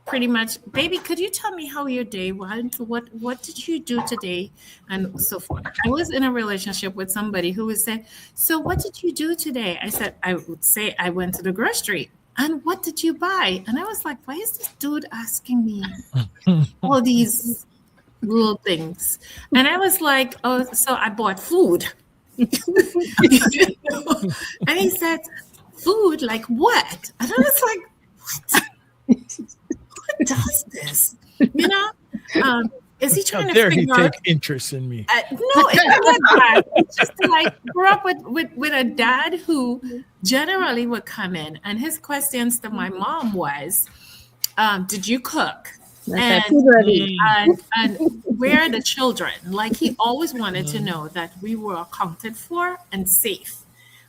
Speaker 4: pretty much, baby, could you tell me how your day went? What did you do today? And so forth. I was in a relationship with somebody who would say, so what did you do today? I would say I went to the grocery. And what did you buy? And I was like, why is this dude asking me all these little things? And I was like, oh, so I bought food. And he said, food, like what? And I was like, what? What does this? Is he trying to figure out?
Speaker 3: Take interest in me?
Speaker 4: No, it's not that. It's just like grew up with a dad who generally would come in, and his questions to my mom was, "Did you cook? And where are the children?" Like he always wanted to know that we were accounted for and safe,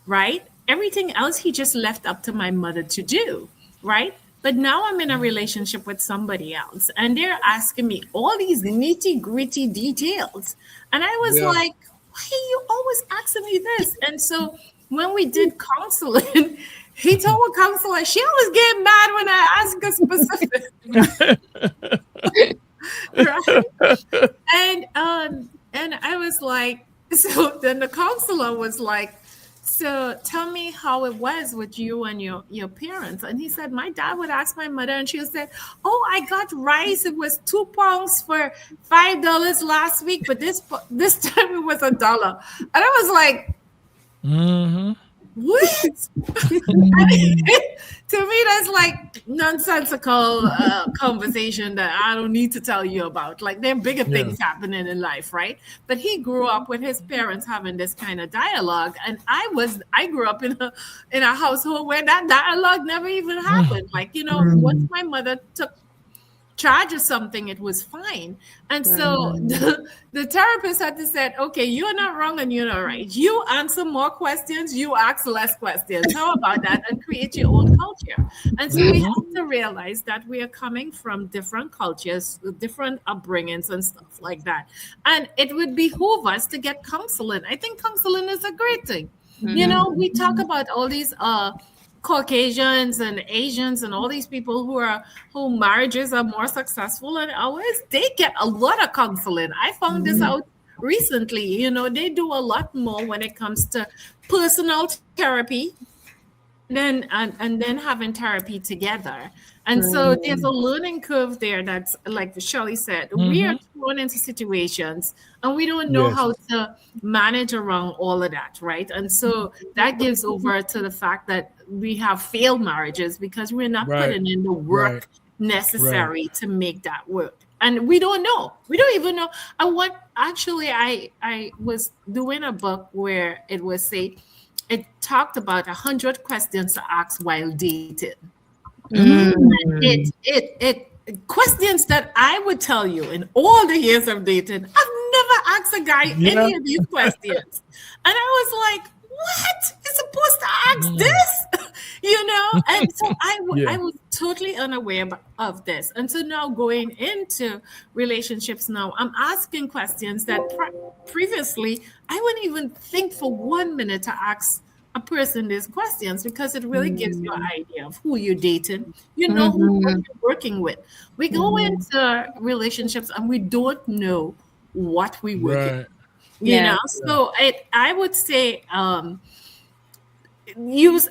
Speaker 4: right? Everything else he just left up to my mother to do, right? But now I'm in a relationship with somebody else and they're asking me all these nitty gritty details. And I was like, why are you always asking me this? And so when we did counseling, he told a counselor, she always get mad when I ask her specific. Right? And I was like, so then the counselor was like, so tell me how it was with you and your parents. And he said, my dad would ask my mother and she would say, oh, I got rice. It was 2 pounds for $5 last week, but this time it was $1. And I was like, what? To me, that's like nonsensical conversation that I don't need to tell you about. Like there are bigger things happening in life, right? But he grew up with his parents having this kind of dialogue, and I grew up in a household where that dialogue never even happened. Like once my mother took charge of something, it was fine. And so the therapist had to say, okay, you're not wrong and you're not right. You answer more questions, you ask less questions. How about that? And create your own culture. And so we have to realize that we are coming from different cultures, different upbringings and stuff like that. And it would behoove us to get counseling. I think counseling is a great thing. We talk about all these Caucasians and Asians and all these people who marriages are more successful than ours, they get a lot of counseling. I found this out recently. They do a lot more when it comes to personal therapy and then having therapy together. And so there's a learning curve there that's like Shelley said, we are thrown into situations and we don't know how to manage around all of that, right? And so that gives over to the fact that we have failed marriages because we're not putting in the work necessary to make that work. And we don't know. We don't even know. I was doing a book where it talked about 100 questions to ask while dating. It questions that I would tell you in all the years of dating, I've never asked a guy any of these questions. And I was like, what? You're supposed to ask this? And so I was totally unaware of this. And so now going into relationships now, I'm asking questions that previously I wouldn't even think for 1 minute to ask a person these questions, because it really gives you an idea of who you're dating, who you're working with. We go into relationships and we don't know what we work in. So I would say use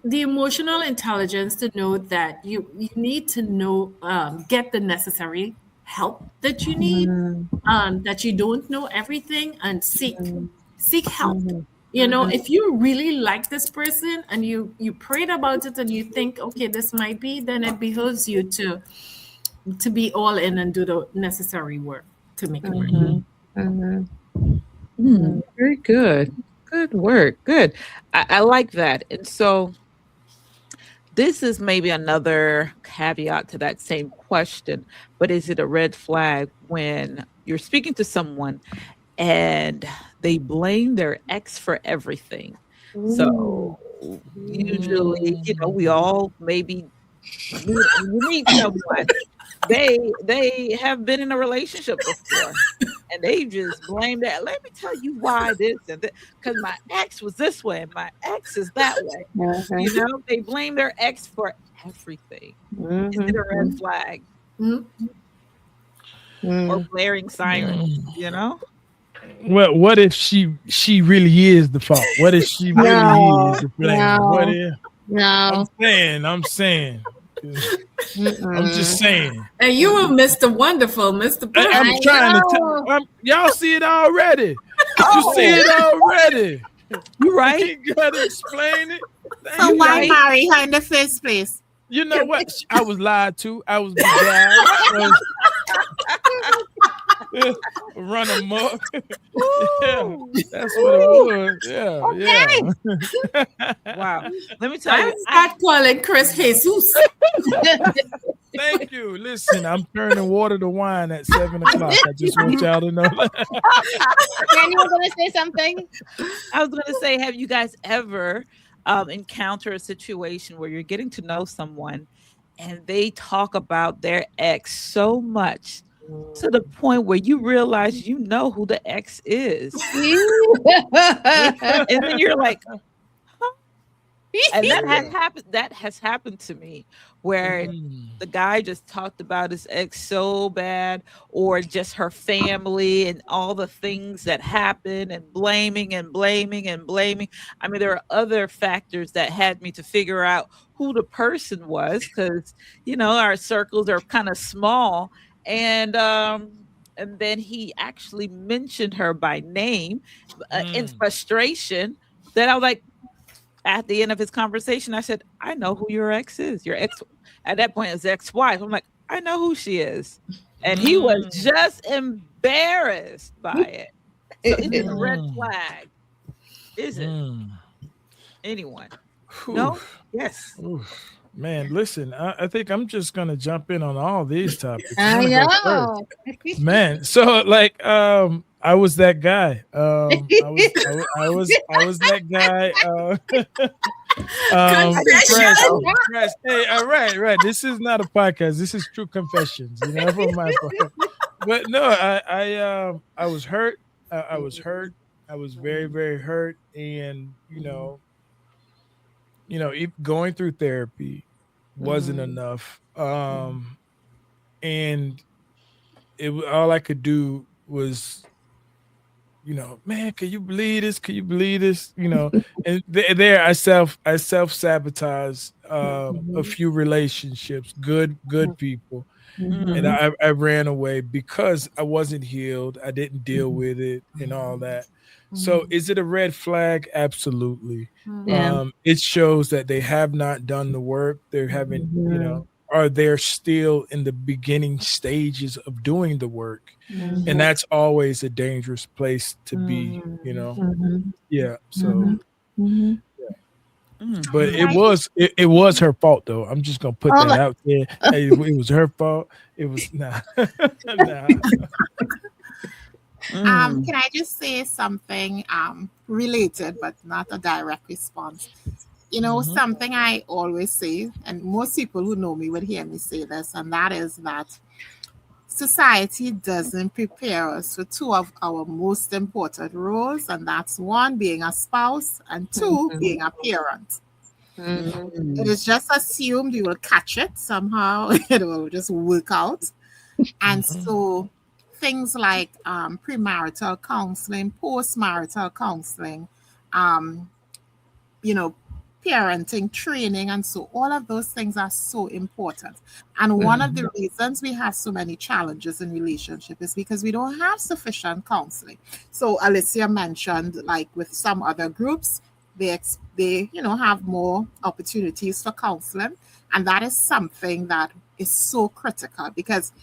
Speaker 4: the emotional intelligence to know that you need to know, get the necessary help that you need, that you don't know everything, and seek help. If you really like this person and you prayed about it and you think, okay, this might be, then it behooves you to be all in and do the necessary work to make it work.
Speaker 1: Very good. Good work. Good. I like that. And so this is maybe another caveat to that same question, but is it a red flag when you're speaking to someone and they blame their ex for everything? So usually, we all maybe meet someone. They have been in a relationship before and they just blame that. Let me tell you why this and that, because my ex was this way and my ex is that way. They blame their ex for everything. Is it a red flag? Or blaring sirens,
Speaker 3: Well, what if she really is the fault? What if she really is the blame? What if?
Speaker 2: No.
Speaker 3: I'm saying. I'm just saying.
Speaker 4: And you were Mr. Wonderful, Mr. Perfect.
Speaker 3: I'm trying to tell. Y'all see it already. You see it already.
Speaker 1: You're right.
Speaker 3: You gotta explain it.
Speaker 5: So why marry her in the first place?
Speaker 3: You know what? I was lied to. I was beguiled. Run amok. Yeah, that's what it was. Yeah.
Speaker 1: Wow. Let me tell you.
Speaker 4: I calling Chris Jesus.
Speaker 3: Thank you. Listen, I'm turning water to wine at 7:00. I just want y'all to know that.
Speaker 2: You were going to say something?
Speaker 1: I was going to say, have you guys ever encounter a situation where you're getting to know someone and they talk about their ex so much to the point where you realize who the ex is? And then you're like, huh? And that has happened to me, where the guy just talked about his ex so bad, or just her family and all the things that happened, and blaming. I mean, there are other factors that had me to figure out who the person was, because our circles are kind of small. And then he actually mentioned her by name in frustration, that I was like, at the end of his conversation, I said, I know who your ex is. Your ex, at that point, is ex-wife. I'm like, I know who she is. And he was just embarrassed by it. So it's a red flag. Is it? Anyone? No? Yes.
Speaker 3: Man, listen, I think I'm just gonna jump in on all these topics.
Speaker 2: I know.
Speaker 3: Man, so like I was that guy. I was that guy. Hey, all right. This is not a podcast. This is true confessions, from my part. But no, I was hurt. I was hurt. I was very, very hurt, and going through therapy wasn't enough. And all I could do was, man, can you believe this? Can you believe this? And there I self-sabotage a few relationships, good people. and I ran away because I wasn't healed. I didn't deal with it and all that. So is it a red flag? Absolutely.
Speaker 2: Yeah.
Speaker 3: It shows that they have not done the work. They haven't, or they're still in the beginning stages of doing the work. And that's always a dangerous place to be, Yeah. So but it was her fault though. I'm just gonna put that out there. Hey, it was her fault. It was nah. Nah.
Speaker 5: Can I just say something related, but not a direct response? Something I always say, and most people who know me would hear me say this, and that is that society doesn't prepare us for two of our most important roles, and that's one, being a spouse, and two, being a parent. It is just assumed you will catch it somehow. It will just work out. And so things like premarital counseling, postmarital counseling, parenting training, and so all of those things are so important. And one of the reasons we have so many challenges in relationship is because we don't have sufficient counseling. So Alicia mentioned, like with some other groups, they have more opportunities for counseling, and that is something that is so critical because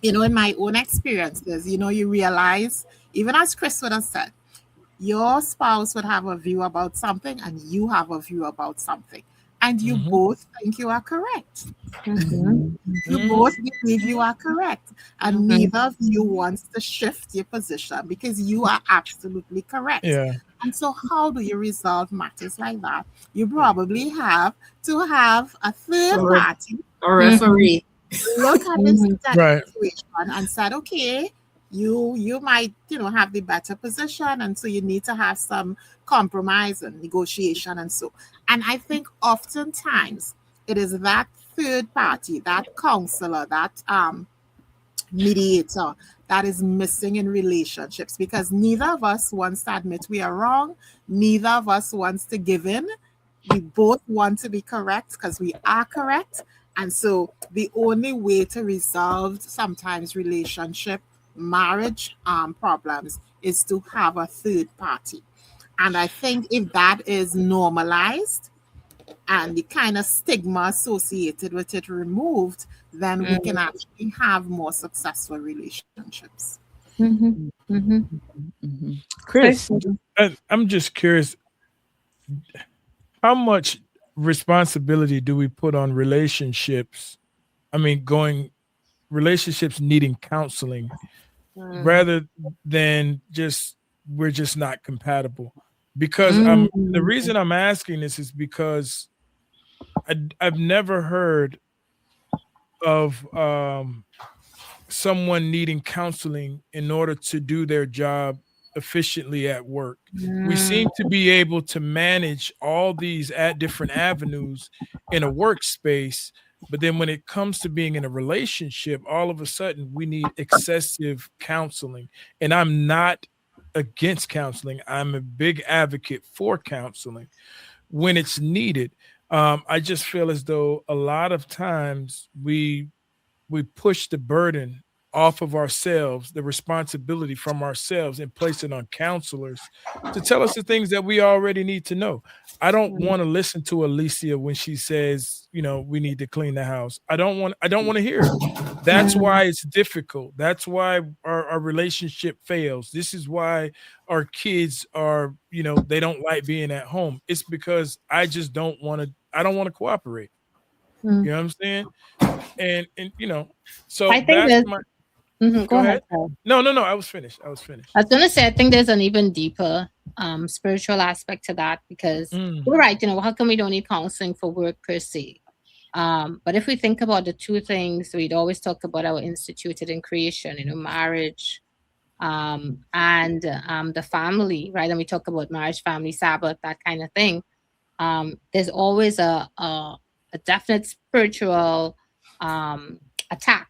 Speaker 5: in my own experiences, you realize, even as Chris would have said, your spouse would have a view about something and you have a view about something, and you both think you are correct. You both believe you are correct, and neither of you wants to shift your position because you are absolutely correct.
Speaker 3: Yeah.
Speaker 5: And so how do you resolve matters like that? You probably have to have a third party,
Speaker 4: a referee,
Speaker 5: look at this
Speaker 3: Right.
Speaker 5: situation and said, okay, you might have the better position, and so you need to have some compromise and negotiation. And I think oftentimes it is that third party, that counselor, that mediator that is missing in relationships, because neither of us wants to admit we are wrong, neither of us wants to give in. We both want to be correct because we are correct. And so the only way to resolve sometimes relationship, marriage problems is to have a third party. And I think if that is normalized and the kind of stigma associated with it removed, then we can actually have more successful relationships.
Speaker 1: Chris,
Speaker 3: I'm just curious, how much responsibility do we put on relationships? I mean, relationships needing counseling rather than we're just not compatible. Because the reason I'm asking this is because I've never heard of someone needing counseling in order to do their job efficiently at work. We seem to be able to manage all these different avenues in a workspace, but then when it comes to being in a relationship, all of a sudden we need excessive counseling. And I'm not against counseling. I'm a big advocate for counseling when it's needed. I just feel as though a lot of times we push the burden off of ourselves, the responsibility from ourselves, and place it on counselors to tell us the things that we already need to know. I don't want to listen to Alicia when she says, we need to clean the house. I don't want to hear it. That's why it's difficult. That's why our relationship fails. This is why our kids are, they don't like being at home. It's because I just don't want to cooperate. You know what I'm saying? And so
Speaker 2: I think
Speaker 3: that's
Speaker 2: go ahead.
Speaker 3: No, I was finished. I was
Speaker 2: gonna say, I think there's an even deeper spiritual aspect to that, because you're right, how come we don't need counseling for work per se? But if we think about the two things we'd always talk about, our instituted in creation, marriage and the family, right? And we talk about marriage, family, Sabbath, that kind of thing. There's always a definite spiritual attack,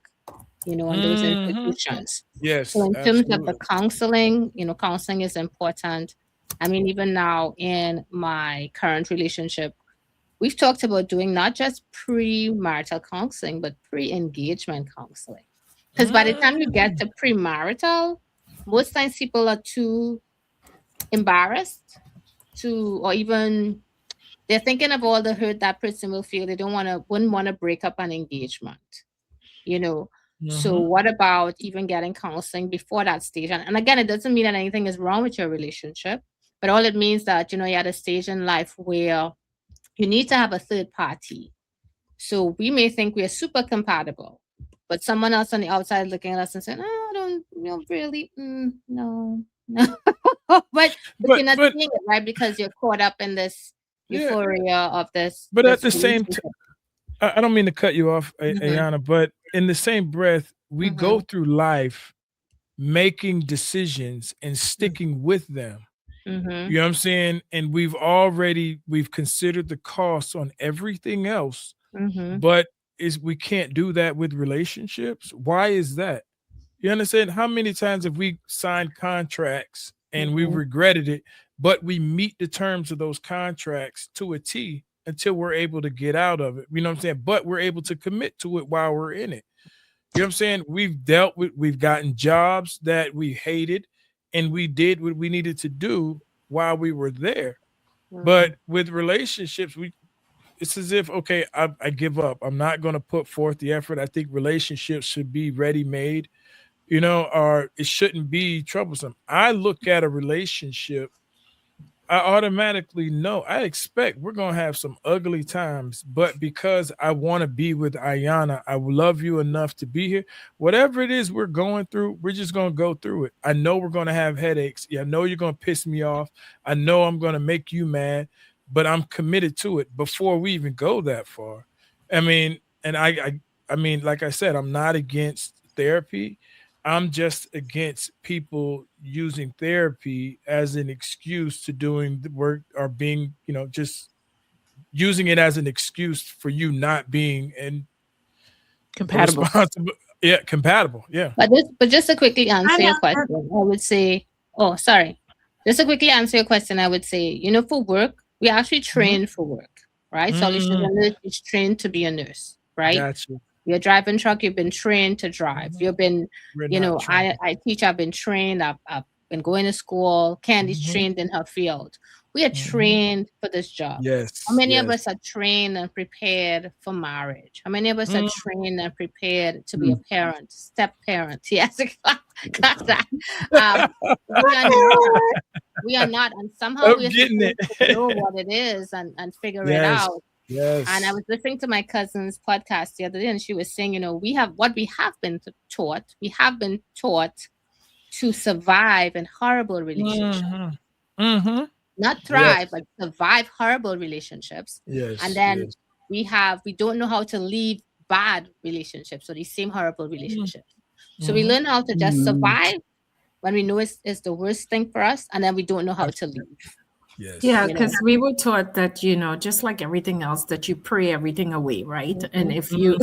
Speaker 2: on those institutions.
Speaker 3: Yes.
Speaker 2: So in terms of the counseling, counseling is important. I mean, even now in my current relationship, we've talked about doing not just premarital counseling, but pre-engagement counseling. Because by the time you get to premarital, most times people are too embarrassed to, or even they're thinking of all the hurt that person will feel. They wouldn't want to break up an engagement, you know. So what about even getting counseling before that stage? And again, it doesn't mean that anything is wrong with your relationship, but all it means that, you're at a stage in life where you need to have a third party. So we may think we are super compatible, but someone else on the outside looking at us and saying, "Oh, I don't, really, no." but you're not seeing it, right? Because you're caught up in this euphoria of this.
Speaker 3: But
Speaker 2: this
Speaker 3: at the same time, I don't mean to cut you off, Ayana, but in the same breath, we go through life making decisions and sticking with them. You know what I'm saying? And we've considered the costs on everything else, but we can't do that with relationships. Why is that? You understand? How many times have we signed contracts and we regretted it, but we meet the terms of those contracts to a T until we're able to get out of it? You know what I'm saying? But we're able to commit to it while we're in it. You know what I'm saying? We've gotten jobs that we hated, and we did what we needed to do while we were there. But with relationships, it's as if, okay, I give up. I'm not going to put forth the effort. I think relationships should be ready-made, or it shouldn't be troublesome. I look at a relationship, I automatically know, I expect we're going to have some ugly times, but because I want to be with Ayana, I love you enough to be here. Whatever it is we're going through, we're just going to go through it. I know we're going to have headaches. Yeah, I know you're going to piss me off. I know I'm going to make you mad, but I'm committed to it before we even go that far. I mean, and I mean, like I said, I'm not against therapy. I'm just against people using therapy as an excuse to doing the work, or being, just using it as an excuse for you not being
Speaker 1: compatible.
Speaker 3: Compatible. Yeah.
Speaker 2: But just to quickly answer your question, I would say, just to quickly answer your question, I would say, for work, we actually train for work, right? So is trained to be a nurse, right?
Speaker 3: Gotcha.
Speaker 2: You're driving truck, you've been trained to drive. You've been, I teach, I've been trained, I've been going to school. Candy's trained in her field. We are trained for this job.
Speaker 3: Yes.
Speaker 2: How many of us are trained and prepared for marriage? How many of us are trained and prepared to be a parent, step parent? Yes, got that. We are not, and somehow we're supposed to know what it is and figure it out.
Speaker 3: Yes.
Speaker 2: And I was listening to my cousin's podcast the other day, and she was saying, we have been taught to survive in horrible relationships. Not thrive, but survive horrible relationships.
Speaker 3: Yes.
Speaker 2: And then we don't know how to leave bad relationships, or these same horrible relationships. So we learn how to just survive when we know it's the worst thing for us, and then we don't know how to leave.
Speaker 3: Yes.
Speaker 4: Yeah, because we were taught that, just like everything else, that you pray everything away, right? And if you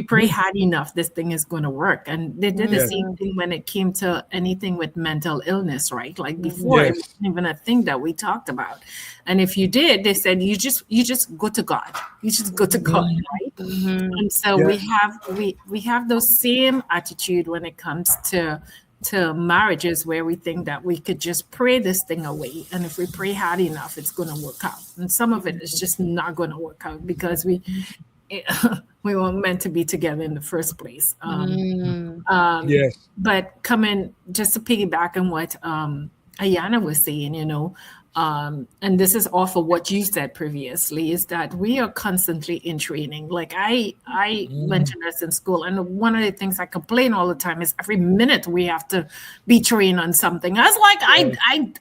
Speaker 4: pray hard enough, this thing is going to work. And they did the same thing when it came to anything with mental illness, right? Like before, it wasn't even a thing that we talked about. And if you did, they said you just go to God. You just go to God, right? And so we have those same attitude when it comes to marriages, where we think that we could just pray this thing away, and if we pray hard enough, it's going to work out. And some of it is just not going to work out because we weren't meant to be together in the first place. But coming just to piggyback on what Ayana was saying, and this is off of what you said previously, is that we are constantly in training. Like I went to nursing school, and one of the things I complain all the time is every minute we have to be trained on something. I was like,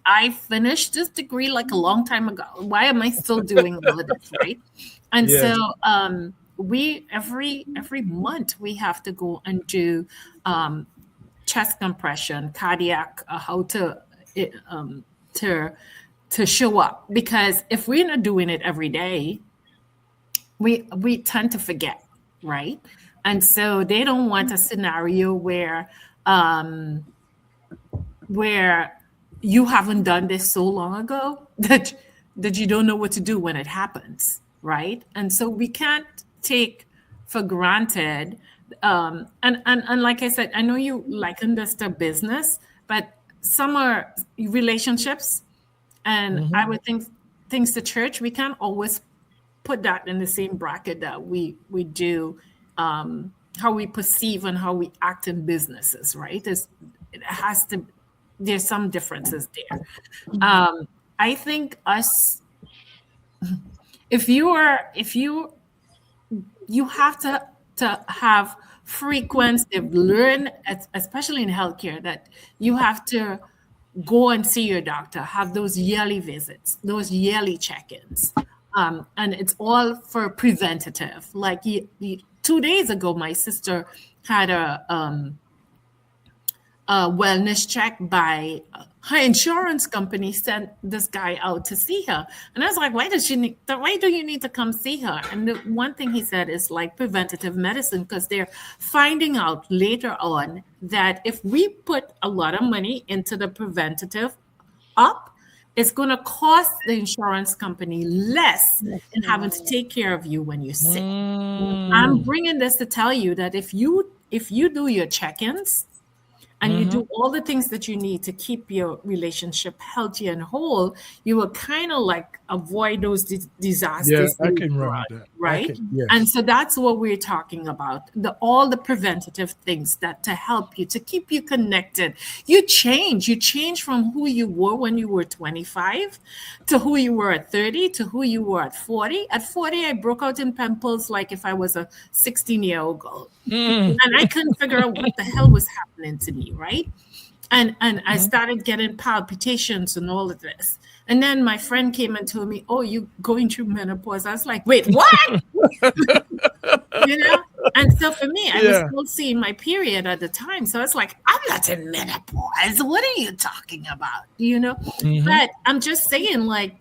Speaker 4: I finished this degree like a long time ago. Why am I still doing all of this, right? And so we every month we have to go and do chest compression, cardiac, how to show up, because if we're not doing it every day, we tend to forget, right? And so they don't want a scenario where you haven't done this so long ago that you don't know what to do when it happens, right? And so we can't take for granted. And like I said, I know you liken this to business, but some are relationships, and I would think things to church. We can't always put that in the same bracket that we do how we perceive and how we act in businesses, right? It has to. There's some differences there. I think us, if you have to have frequency, learn, especially in healthcare, that you have to go and see your doctor, have those yearly visits, those yearly check-ins. And it's all for preventative. Like 2 days ago, my sister had a wellness check by her insurance company. Sent this guy out to see her, and I was like, why do you need to come see her? And the one thing he said is like preventative medicine, because they're finding out later on that if we put a lot of money into the preventative up, it's going to cost the insurance company less in having to take care of you when you're sick. I'm bringing this to tell you that if you do your check-ins and you do all the things that you need to keep your relationship healthy and whole, you will kind of like avoid those disasters.
Speaker 3: Yeah, I can run with that.
Speaker 4: Right?
Speaker 3: Yes.
Speaker 4: And so that's what we're talking about. All the preventative things that to help you, to keep you connected. You change from who you were when you were 25 to who you were at 30 to who you were at 40. At 40, I broke out in pimples like if I was a 16-year-old girl. And I couldn't figure out what the hell was happening to me, right? And I started getting palpitations and all of this. And then my friend came and told me, oh, you going through menopause. I was like, wait, what? And so for me, I was still seeing my period at the time. So it's like, I'm not in menopause. What are you talking about? But I'm just saying, like,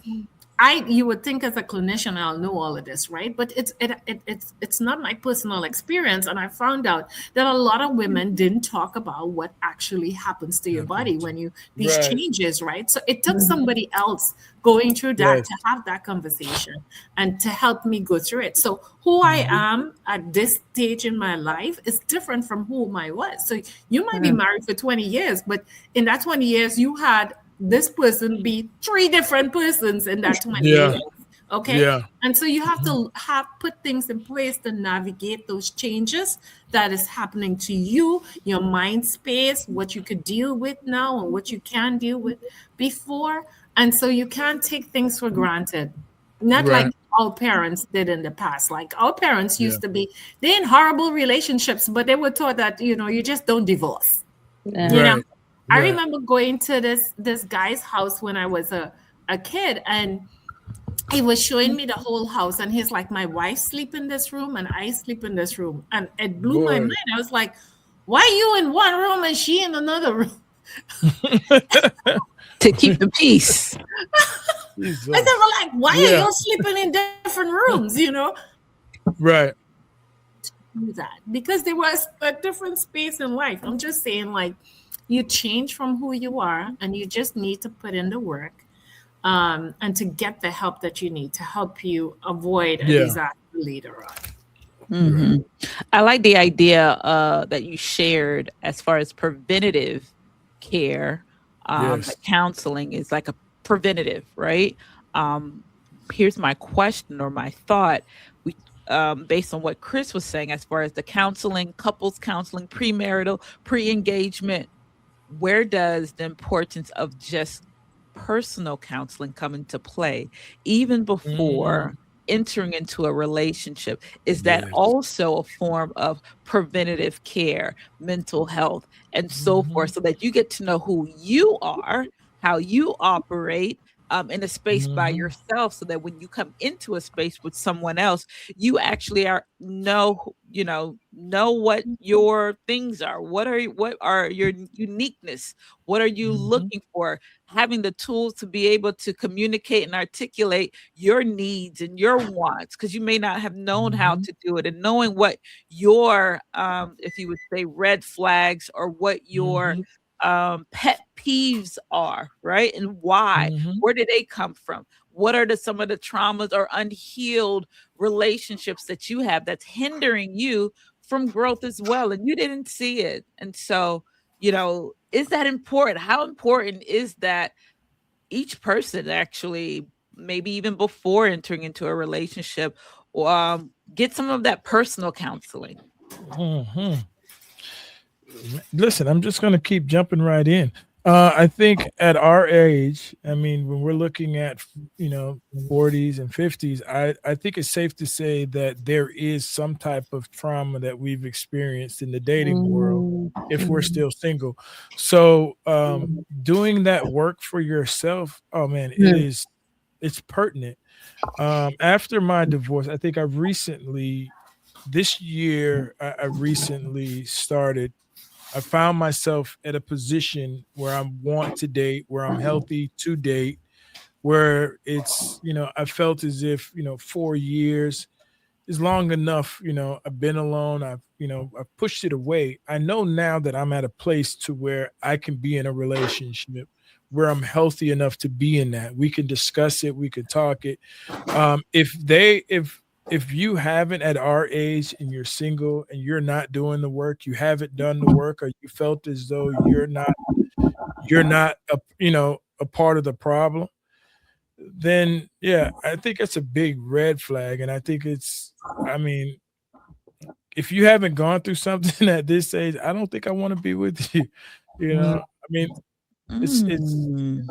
Speaker 4: you would think as a clinician I'll know all of this, right? But it's not my personal experience, and I found out that a lot of women didn't talk about what actually happens to your body when these changes, right? So it took somebody else going through that to have that conversation and to help me go through it. So who I am at this stage in my life is different from whom I was. So you might be married for 20 years, but in that 20 years you had this person be 3 different persons in that 20 years. Okay. Yeah. And so you have to put things in place to navigate those changes that is happening to you, your mind space, what you could deal with now and what you can deal with before. And so you can't take things for granted. Not like our parents did in the past. Like our parents used to be, they're in horrible relationships, but they were taught that, you just don't divorce. I remember going to this guy's house when I was a kid, and he was showing me the whole house, and he's like, my wife sleep in this room and I sleep in this room. And it blew my mind. I was like, why are you in one room and she in another room?
Speaker 1: To keep the peace.
Speaker 4: I said, well, like, why are you sleeping in different rooms,
Speaker 3: Right.
Speaker 4: Do that because there was a different space in life. I'm just saying, like, you change from who you are, and you just need to put in the work and to get the help that you need to help you avoid a disaster later on.
Speaker 1: I like the idea that you shared as far as preventative care. Like counseling is like a preventative, right? Here's my question or my thought. Based on what Chris was saying, as far as the counseling, couples counseling, premarital, pre-engagement, where does the importance of just personal counseling come into play even before entering into a relationship? Is that also a form of preventative care, mental health, and so forth, so that you get to know who you are, how you operate in a space by yourself, so that when you come into a space with someone else, you actually know what your things are, what are your uniqueness, what are you looking for, having the tools to be able to communicate and articulate your needs and your wants, because you may not have known how to do it, and knowing what your if you would say red flags, or what your pet peeves are, right? And why?
Speaker 3: Mhm.
Speaker 1: Where did they come from? What are some of the traumas or unhealed relationships that you have that's hindering you from growth as well? And you didn't see it. And so, is that important? How important is that each person actually, maybe even before entering into a relationship, get some of that personal counseling?
Speaker 3: Mhm. Listen, I'm just going to keep jumping right in. I think at our age, I mean, when we're looking at 40s and 50s, I think it's safe to say that there is some type of trauma that we've experienced in the dating world if we're still single. So doing that work for yourself, oh man, it's pertinent. After my divorce, I think this year, I recently started. I found myself at a position where I want to date, where I'm healthy to date, where I felt as if, 4 years is long enough. I've been alone. I've pushed it away. I know now that I'm at a place to where I can be in a relationship where I'm healthy enough to be in that. We can discuss it. We can talk it. If you haven't at our age and you're single and you're not doing the work, you haven't done the work, or you felt as though you're not a part of the problem, then yeah, I think it's a big red flag. And I think I mean, if you haven't gone through something at this age, I don't think I want to be with you. I mean, it's
Speaker 1: Mm.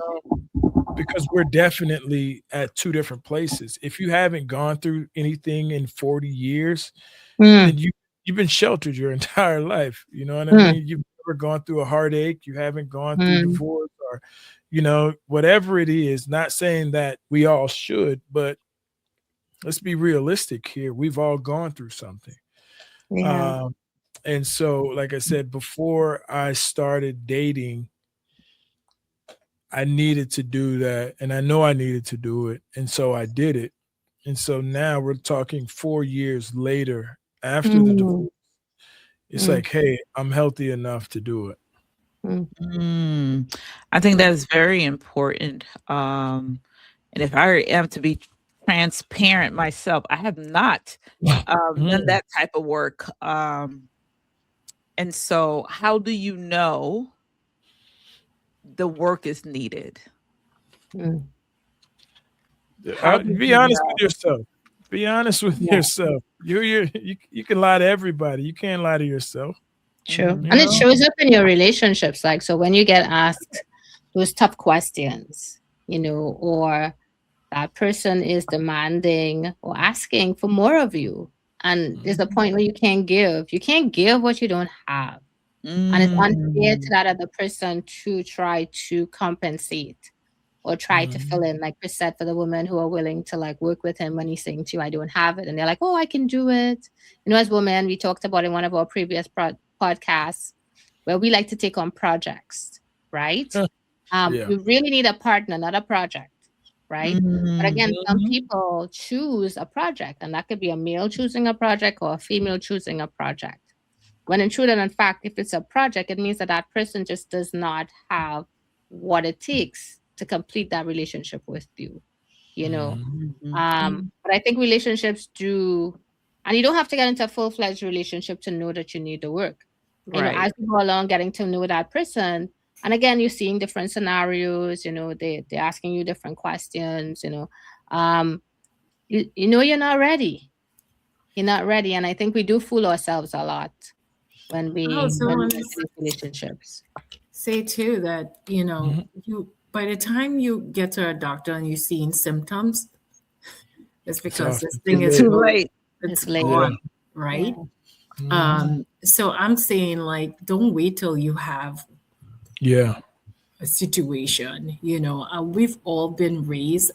Speaker 3: because we're definitely at two different places. If you haven't gone through anything in 40 years, then you've been sheltered your entire life. You know what I mean? You've never gone through a heartache. You haven't gone through divorce or, whatever it is. Not saying that we all should, but let's be realistic here. We've all gone through something.
Speaker 2: Yeah.
Speaker 3: And so, like I said, before I started dating, I needed to do that, and I know I needed to do it, and so I did it. And so now we're talking 4 years later after the divorce. It's like, hey, I'm healthy enough to do it.
Speaker 1: I think that is very important. And if I am to be transparent myself, I have not done that type of work. And so, how do you know the work is needed?
Speaker 3: Be honest with yourself. Be honest with yourself. You can lie to everybody. You can't lie to yourself.
Speaker 2: True. And it shows up in your relationships. Like, so when you get asked those tough questions, or that person is demanding or asking for more of you. And there's a point where you can't give what you don't have. And it's unfair to that other person to try to compensate or try to fill in, like Chris said, for the women who are willing to like work with him when he's saying to you, I don't have it. And they're like, oh, I can do it. As women, we talked about in one of our previous podcasts where we like to take on projects, right? We really need a partner, not a project, right? But again, some people choose a project, and that could be a male choosing a project or a female choosing a project. When in truth and in fact, if it's a project, it means that that person just does not have what it takes to complete that relationship with you, But I think relationships do, and you don't have to get into a full-fledged relationship to know that you need the work.
Speaker 1: Right.
Speaker 2: As you go along, getting to know that person, and again, you're seeing different scenarios. They're asking you different questions. You're not ready. You're not ready, and I think we do fool ourselves a lot when we get into relationships.
Speaker 4: Say too that you by the time you get to a doctor and you're seeing symptoms, it's because this thing is
Speaker 1: too late.
Speaker 4: It's gone, right? So I'm saying, like, don't wait till you have a situation. We've all been raised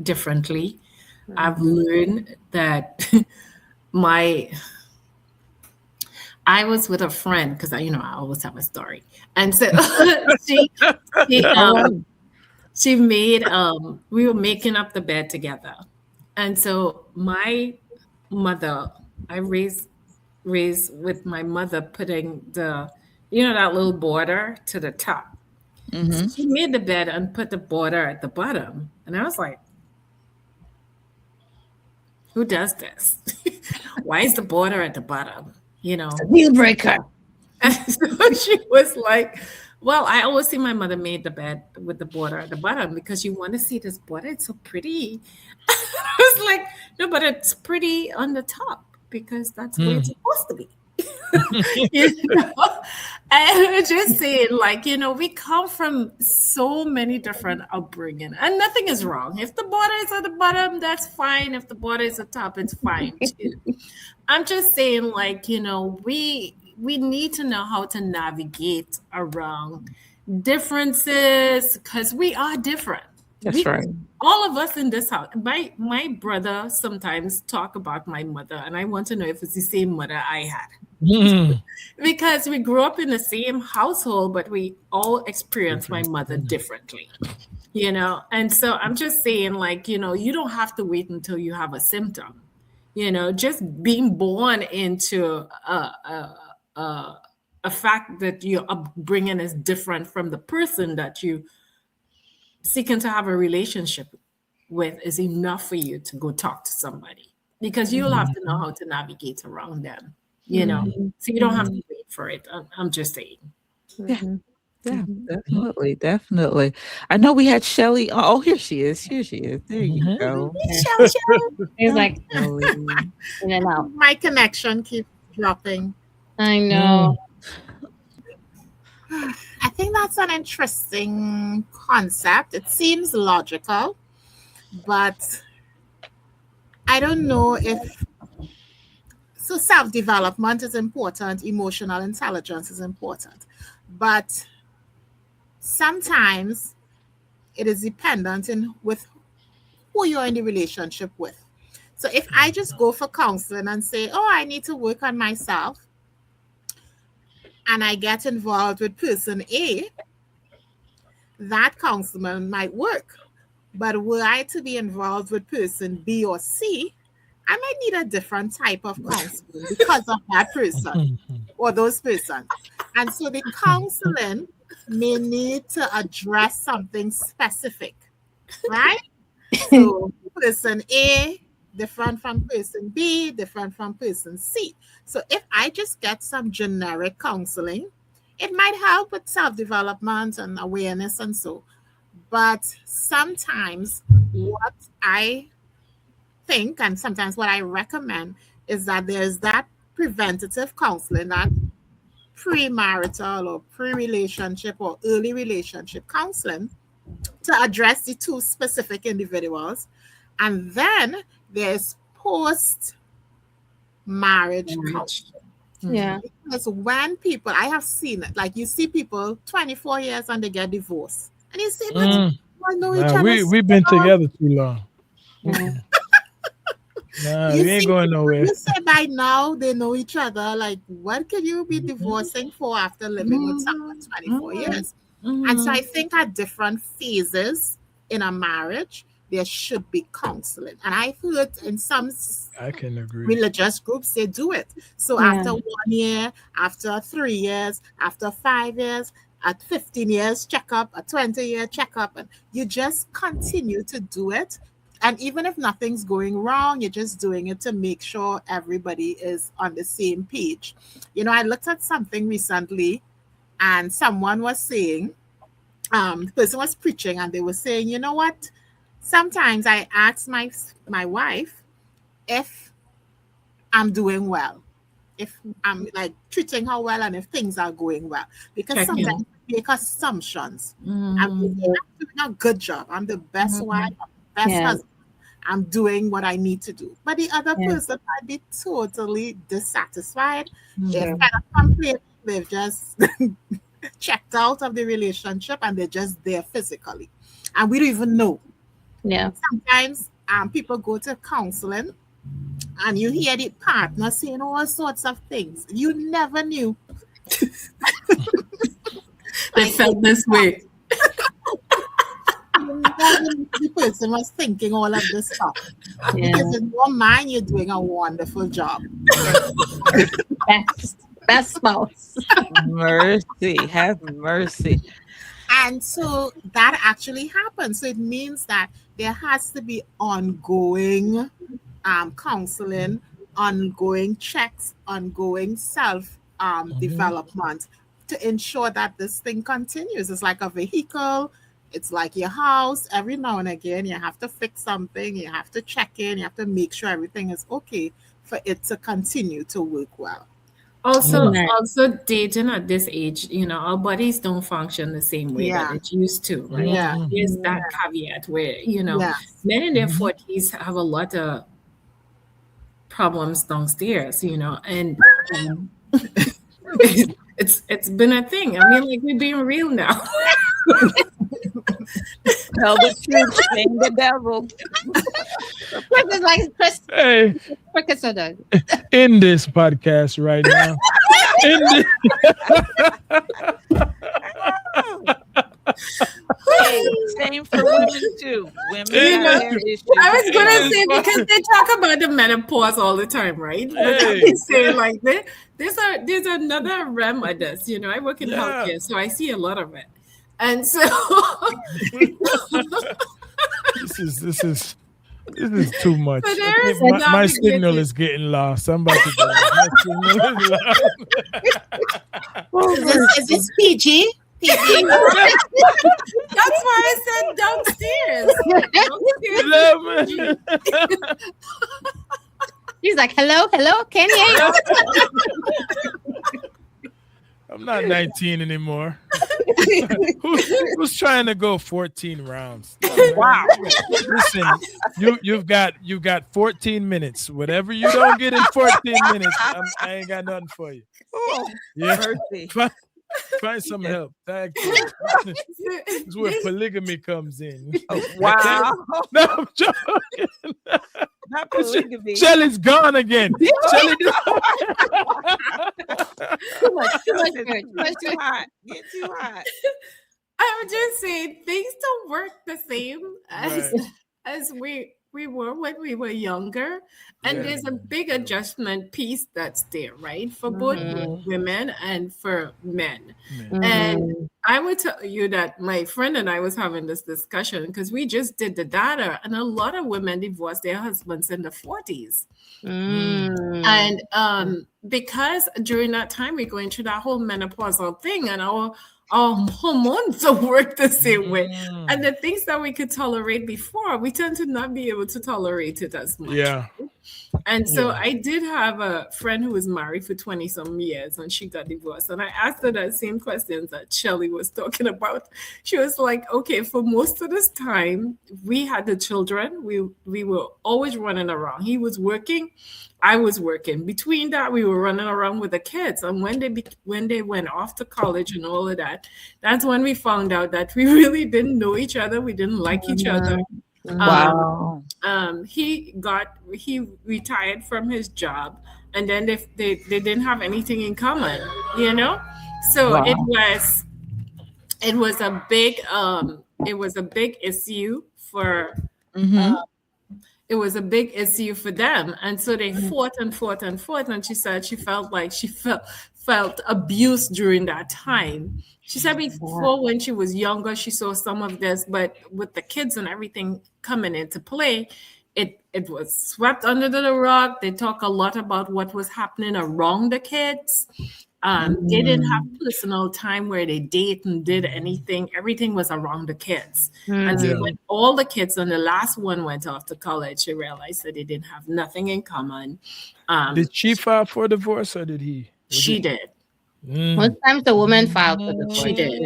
Speaker 4: differently. I've learned that I was with a friend because I always have a story, and so she made we were making up the bed together, and so my mother, I raised with my mother putting the that little border to the top.
Speaker 1: Mhm.
Speaker 4: She made the bed and put the border at the bottom. And I was like, who does this? Why is the border at the bottom?
Speaker 2: Deal breaker.
Speaker 4: And so she was like, well, I always see my mother made the bed with the border at the bottom because you want to see this border. It's so pretty. I was like, no, but it's pretty on the top because that's where it's supposed to be. And I'm just saying, like, we come from so many different upbringing, and nothing is wrong. If the border is at the bottom, that's fine. If the border is at the top, it's fine too. I'm just saying, like, we need to know how to navigate around differences because we are different.
Speaker 1: That's right.
Speaker 4: All of us in this house. My brother sometimes talk about my mother, and I want to know if it's the same mother I had. Because we grew up in the same household, but we all experienced my mother differently. And so I'm just saying, like, you don't have to wait until you have a symptom. Just being born into a fact that your upbringing is different from the person that you seeking to have a relationship with is enough for you to go talk to somebody, because you'll have to know how to navigate around them, so you don't have to wait for it. I'm just saying.
Speaker 1: Yeah, definitely. I know we had Shelly. Oh, here she is. There you go.
Speaker 2: It's like
Speaker 1: Shelly.
Speaker 2: in and out.
Speaker 5: My connection keeps dropping.
Speaker 2: I know.
Speaker 5: I think that's an interesting concept. It seems logical, but I don't know if so. Self-development is important, emotional intelligence is important, but sometimes it is dependent with who you're in the relationship with. So if I just go for counseling and say, oh, I need to work on myself, and I get involved with person A, that counseling might work. But were I to be involved with person B or C, I might need a different type of counseling because of that person or those persons. And so the counseling may need to address something specific, right? So person A, different from person B, different from person C. So if I just get some generic counseling, it might help with self-development and awareness and so. But sometimes what I think and sometimes what I recommend is that there's that preventative counseling, that premarital or pre-relationship or early relationship counseling to address the two specific individuals. And then there's post-marriage counseling.
Speaker 2: Yeah.
Speaker 5: Because when people, I have seen it, like you see people 24 years and they get divorced. And you say, but I know each other.
Speaker 3: We've been together too long.
Speaker 5: You
Speaker 3: we ain't going nowhere.
Speaker 5: You say by now they know each other. Like, what can you be divorcing for after living with someone 24 years? And so I think at different phases in a marriage, there should be counseling. And I've heard in some
Speaker 3: I can agree.
Speaker 5: religious groups, they do it. So after 1 year, after 3 years, after 5 years, at 15 years checkup, a 20-year checkup, and you just continue to do it. And even if nothing's going wrong, you're just doing it to make sure everybody is on the same page. I looked at something recently and someone was saying, the person was preaching and they were saying, you know what? Sometimes I ask my wife if I'm doing well, if I'm like treating her well, and if things are going well, because sometimes we make assumptions. I'm doing a good job. I'm the best wife, best husband. I'm doing what I need to do. But the other person might be totally dissatisfied. They're kind of complaining. They've just checked out of the relationship and they're just there physically. And we don't even know.
Speaker 2: Yeah.
Speaker 5: Sometimes people go to counseling and you hear the partner saying all sorts of things you never knew.
Speaker 4: They felt this way.
Speaker 5: The person was thinking all of this stuff. Because in your mind, you're doing a wonderful job.
Speaker 2: best spouse.
Speaker 1: Mercy, have mercy.
Speaker 5: And so that actually happens. So it means that there has to be ongoing counseling, ongoing checks, ongoing self development to ensure that this thing continues. It's like a vehicle. It's like your house. Every now and again, you have to fix something. You have to check in. You have to make sure everything is okay for it to continue to work well.
Speaker 4: Also,
Speaker 2: Right.
Speaker 4: also dating at this age, our bodies don't function the same way
Speaker 5: Yeah.
Speaker 4: that it used to, right?
Speaker 5: Yeah.
Speaker 4: There's that caveat where,
Speaker 5: Yes.
Speaker 4: men in their 40s have a lot of problems downstairs, and it's been a thing. I mean, like, we're being real now.
Speaker 1: Tell the truth, shame the devil.
Speaker 2: Chris is like Chris.
Speaker 3: Hey,
Speaker 2: Crickets are done.
Speaker 3: in this podcast right now.
Speaker 1: Hey, same for women too. Women
Speaker 3: You
Speaker 1: have
Speaker 3: know,
Speaker 1: their issues.
Speaker 4: I was gonna say, because they talk about the menopause all the time, right? But
Speaker 3: Hey.
Speaker 4: I say, like, there's another realm of this. I work in
Speaker 3: Yeah.
Speaker 4: healthcare, so I see a lot of it. And so
Speaker 3: This is too much.
Speaker 4: So there is
Speaker 3: My
Speaker 4: another
Speaker 3: signal
Speaker 4: good-
Speaker 3: is getting lost. I'm about to go. My signal is lost.
Speaker 5: Is this PG? PG?
Speaker 4: that's why I said downstairs. Downstairs.
Speaker 2: He's like, hello, can you hear you?
Speaker 3: I'm not 19 anymore. Who's trying to go 14 rounds?
Speaker 1: Wow.
Speaker 3: Listen, you've got 14 minutes. Whatever you don't get in 14 minutes, I ain't got nothing for you.
Speaker 1: Oh,
Speaker 3: Yeah,
Speaker 1: mercy.
Speaker 3: find some help. Thank you. This is where polygamy comes in.
Speaker 1: Oh, wow.
Speaker 3: No, I'm joking.
Speaker 1: Not polygamy.
Speaker 3: Shelly's gone again. Shelly,
Speaker 2: Too much,
Speaker 1: Get
Speaker 2: Chris.
Speaker 1: too hot. Get too hot.
Speaker 4: I'm just saying things don't work the same as
Speaker 3: Right.
Speaker 4: as we were when we were younger, and
Speaker 3: Yeah.
Speaker 4: there's a big adjustment piece that's there, right, for both women and for men.
Speaker 3: Man.
Speaker 4: And I would tell you that my friend and I was having this discussion because we just did the data, and a lot of women divorced their husbands in the 40s. And because during that time we're going through that whole menopausal thing, and our hormones don't work the same way. And the things that we could tolerate before, we tend to not be able to tolerate it as much.
Speaker 3: Yeah.
Speaker 4: And so
Speaker 3: Yeah.
Speaker 4: I did have a friend who was married for 20 some years and she got divorced. And I asked her that same questions that Shelly was talking about. She was like, okay, for most of this time, we had the children. We were always running around. He was working. I was working. Between that, we were running around with the kids. And when they went off to college and all of that, that's when we found out that we really didn't know each other. We didn't like each other.
Speaker 1: Wow.
Speaker 4: He retired from his job, and then they didn't have anything in common, So
Speaker 1: Wow.
Speaker 4: it was a big issue for.
Speaker 1: Mhm.
Speaker 4: It was a big issue for them. And so they fought and fought and fought. And she said she felt like she felt abused during that time. She said before, when she was younger, she saw some of this, but with the kids and everything coming into play, it was swept under the rug. They talk a lot about what was happening around the kids. They didn't have personal time where they date and did anything. Everything was around the kids. And so when all the kids and the last one went off to college, she realized that they didn't have nothing in common.
Speaker 3: Did she file for divorce or did he?
Speaker 4: She did.
Speaker 2: Most times the woman filed for divorce.
Speaker 4: She did.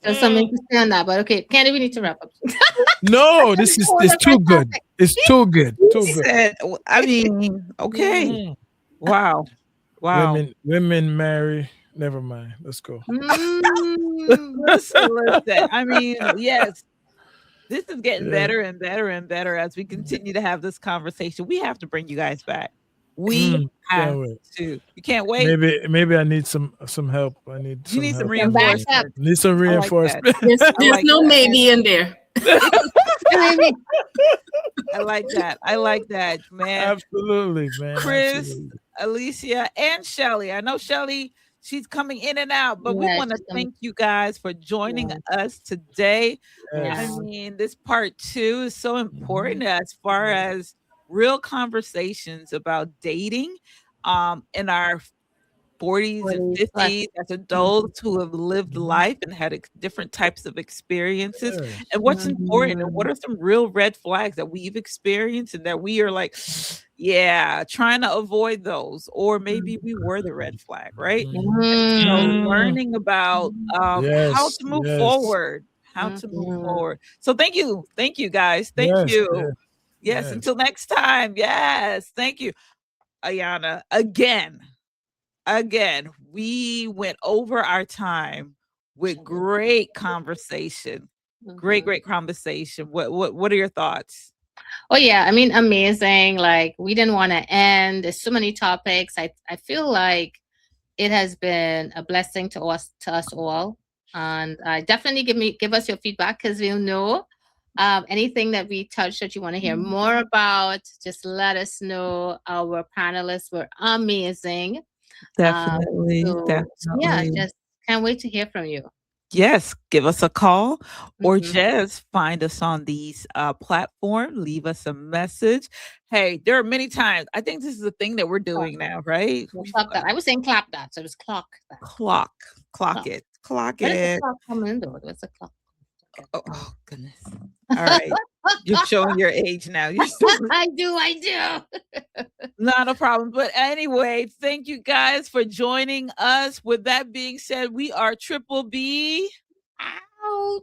Speaker 2: There's something interesting on that, but okay, Candy, we need to wrap up.
Speaker 3: No, this is too good. It's too good. Too good.
Speaker 1: Said, I mean, okay. Wow.
Speaker 3: Women marry. Never mind. Let's go.
Speaker 1: Listen. I mean, yes. This is getting better and better and better as we continue to have this conversation. We have to bring you guys back. We have to. You can't wait.
Speaker 3: Maybe I need some help. I need.
Speaker 1: You need some
Speaker 3: help.
Speaker 1: reinforcement.
Speaker 3: Need some reinforcement.
Speaker 4: There's no maybe in there.
Speaker 1: I like that. I like that, man.
Speaker 3: Absolutely, man.
Speaker 1: Chris,
Speaker 3: Absolutely.
Speaker 1: Alicia, and Shelly. I know Shelly, she's coming in and out, but we
Speaker 2: Yeah,
Speaker 1: want to
Speaker 2: she's coming.
Speaker 1: thank you guys for joining
Speaker 2: Yeah.
Speaker 1: us today. I
Speaker 3: Yes.
Speaker 1: mean, this part 2 is so important as far as real conversations about dating in our 40s and
Speaker 2: 40s plus.
Speaker 1: 50s as adults who have lived life and had different types of experiences,
Speaker 3: Yes.
Speaker 1: and what's important and
Speaker 2: Mhm.
Speaker 1: what are some real red flags that we've experienced and that we are like, yeah, trying to avoid those, or maybe we were the red flag, right? So
Speaker 2: Mhm.
Speaker 1: learning about how
Speaker 3: Yes.
Speaker 1: to move
Speaker 3: Yes.
Speaker 1: forward, how to move
Speaker 2: Mhm.
Speaker 1: forward. So thank you guys, thank
Speaker 3: Yes.
Speaker 1: you.
Speaker 3: Yes.
Speaker 1: Yes,
Speaker 3: Yes.
Speaker 1: until next time. Yes, thank you, Ayana. Again, we went over our time with great conversation. Great
Speaker 2: Mhm.
Speaker 1: conversation. What are your thoughts?
Speaker 2: Oh yeah, I mean, amazing. Like we didn't want to end. There's so many topics. I feel like it has been a blessing to us all. And definitely give us your feedback because we'll know anything that we touched that you want to hear more about. Just let us know. Our panelists were amazing.
Speaker 1: Definitely,
Speaker 2: So yeah,
Speaker 1: definitely.
Speaker 2: just can't wait to hear from you.
Speaker 1: Yes, give us a call or
Speaker 2: Mhm.
Speaker 1: just find us on these platforms. Leave us a message. Hey, there are many times. I think this is the thing that we're doing now, right?
Speaker 2: We'll
Speaker 1: We've
Speaker 2: clock that. I was saying clap that, so it was clock that.
Speaker 1: clock
Speaker 2: Clock.
Speaker 1: it,
Speaker 2: Where does the
Speaker 1: it.
Speaker 2: clock come in though? What's the clock? Okay.
Speaker 1: Oh goodness. All right, you're showing your age now. You're showing
Speaker 2: I do.
Speaker 1: not a problem. But anyway, thank you guys for joining us. With that being said, we are Triple B
Speaker 2: Out.